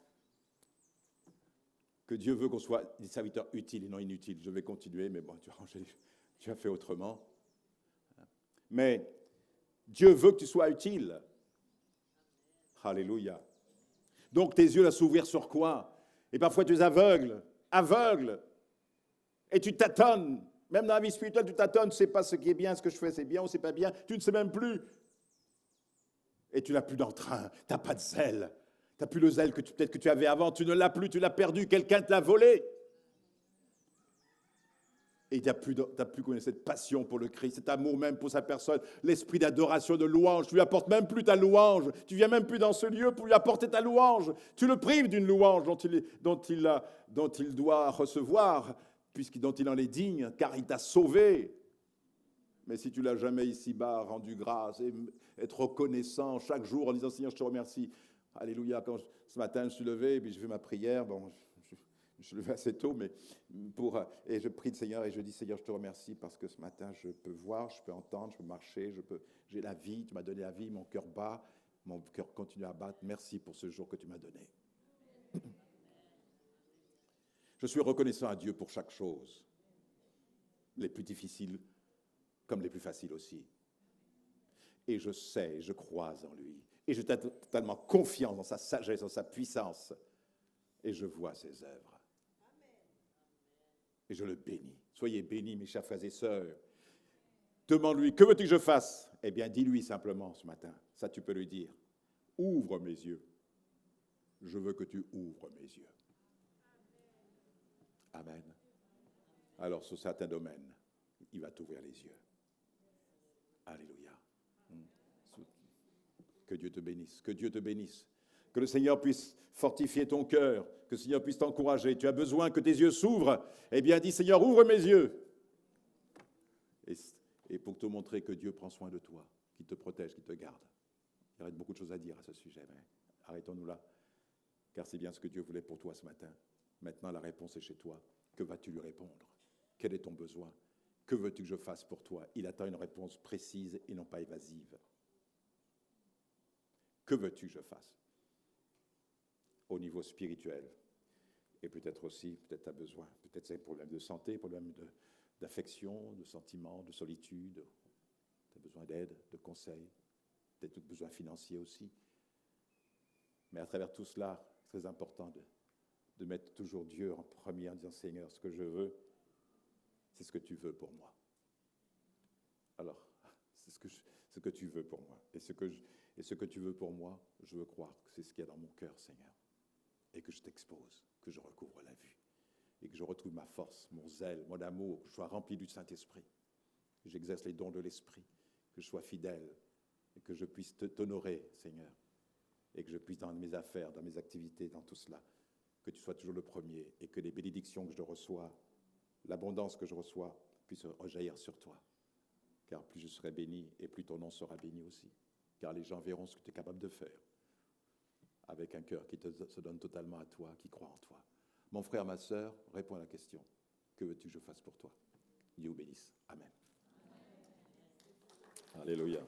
que Dieu veut qu'on soit des serviteurs utiles et non inutiles. Je vais continuer, mais bon, tu as fait autrement. Mais Dieu veut que tu sois utile. Alléluia. Donc tes yeux doivent s'ouvrir sur quoi? Et parfois tu es aveugle. Et tu tâtonnes. Même dans la vie spirituelle, tu tâtonnes, tu ne sais pas ce qui est bien, ce que je fais, c'est bien ou c'est pas bien. Tu ne sais même plus. Et tu n'as plus d'entrain, tu n'as pas de zèle. Tu n'as plus le zèle que peut-être que tu avais avant, tu ne l'as plus, tu l'as perdu, quelqu'un te l'a volé. Et tu n'as plus cette passion pour le Christ, cet amour même pour sa personne, l'esprit d'adoration, de louange. Tu lui apportes même plus ta louange. Tu viens même plus dans ce lieu pour lui apporter ta louange. Tu le prives d'une louange dont il doit recevoir, dont il en est digne, car il t'a sauvé. Mais si tu ne l'as jamais ici-bas rendu grâce et être reconnaissant chaque jour en disant « Seigneur, je te remercie ». Alléluia, ce matin je suis levé et puis je fais ma prière, bon, je suis levé assez tôt, et je prie le Seigneur et je dis Seigneur, je te remercie parce que ce matin je peux voir, je peux entendre, je peux marcher, j'ai la vie, tu m'as donné la vie, mon cœur bat, mon cœur continue à battre, merci pour ce jour que tu m'as donné. Je suis reconnaissant à Dieu pour chaque chose, les plus difficiles comme les plus faciles aussi. Et je sais, je crois en lui. Et j'ai totalement confiance dans sa sagesse, dans sa puissance. Et je vois ses œuvres. Et je le bénis. Soyez bénis, mes chers frères et sœurs. Demande-lui, que veux-tu que je fasse? Eh bien, dis-lui simplement ce matin. Ça, tu peux lui dire. Ouvre mes yeux. Je veux que tu ouvres mes yeux. Amen. Alors, sur certains domaines, il va t'ouvrir les yeux. Alléluia. Que Dieu te bénisse. Que Dieu te bénisse. Que le Seigneur puisse fortifier ton cœur. Que le Seigneur puisse t'encourager. Tu as besoin que tes yeux s'ouvrent. Eh bien, dis, Seigneur, ouvre mes yeux. Et pour te montrer que Dieu prend soin de toi, qu'il te protège, qu'il te garde. Il y aurait beaucoup de choses à dire à ce sujet, mais arrêtons-nous là. Car c'est bien ce que Dieu voulait pour toi ce matin. Maintenant, la réponse est chez toi. Que vas-tu lui répondre? Quel est ton besoin? Que veux-tu que je fasse pour toi? Il attend une réponse précise et non pas évasive. Que veux-tu que je fasse? Au niveau spirituel. Et peut-être aussi, peut-être tu as besoin, peut-être c'est un problème de santé, problème d'affection, de sentiment, de solitude. Tu as besoin d'aide, de conseils, peut-être besoin financier aussi. Mais à travers tout cela, c'est très important de mettre toujours Dieu en premier en disant, Seigneur, ce que je veux, c'est ce que tu veux pour moi. Alors, c'est ce que tu veux pour moi. Et ce que tu veux pour moi, je veux croire que c'est ce qu'il y a dans mon cœur, Seigneur. Et que je t'expose, que je recouvre la vue. Et que je retrouve ma force, mon zèle, mon amour, que je sois rempli du Saint-Esprit. Que j'exerce les dons de l'Esprit, que je sois fidèle et que je puisse t'honorer, Seigneur. Et que je puisse, dans mes affaires, dans mes activités, dans tout cela, que tu sois toujours le premier et que les bénédictions que je reçois, l'abondance que je reçois, puissent rejaillir sur toi. Car plus je serai béni et plus ton nom sera béni aussi. Car les gens verront ce que tu es capable de faire avec un cœur qui se donne totalement à toi, qui croit en toi. Mon frère, ma sœur, réponds à la question. Que veux-tu que je fasse pour toi? Dieu vous bénisse. Amen. Alléluia.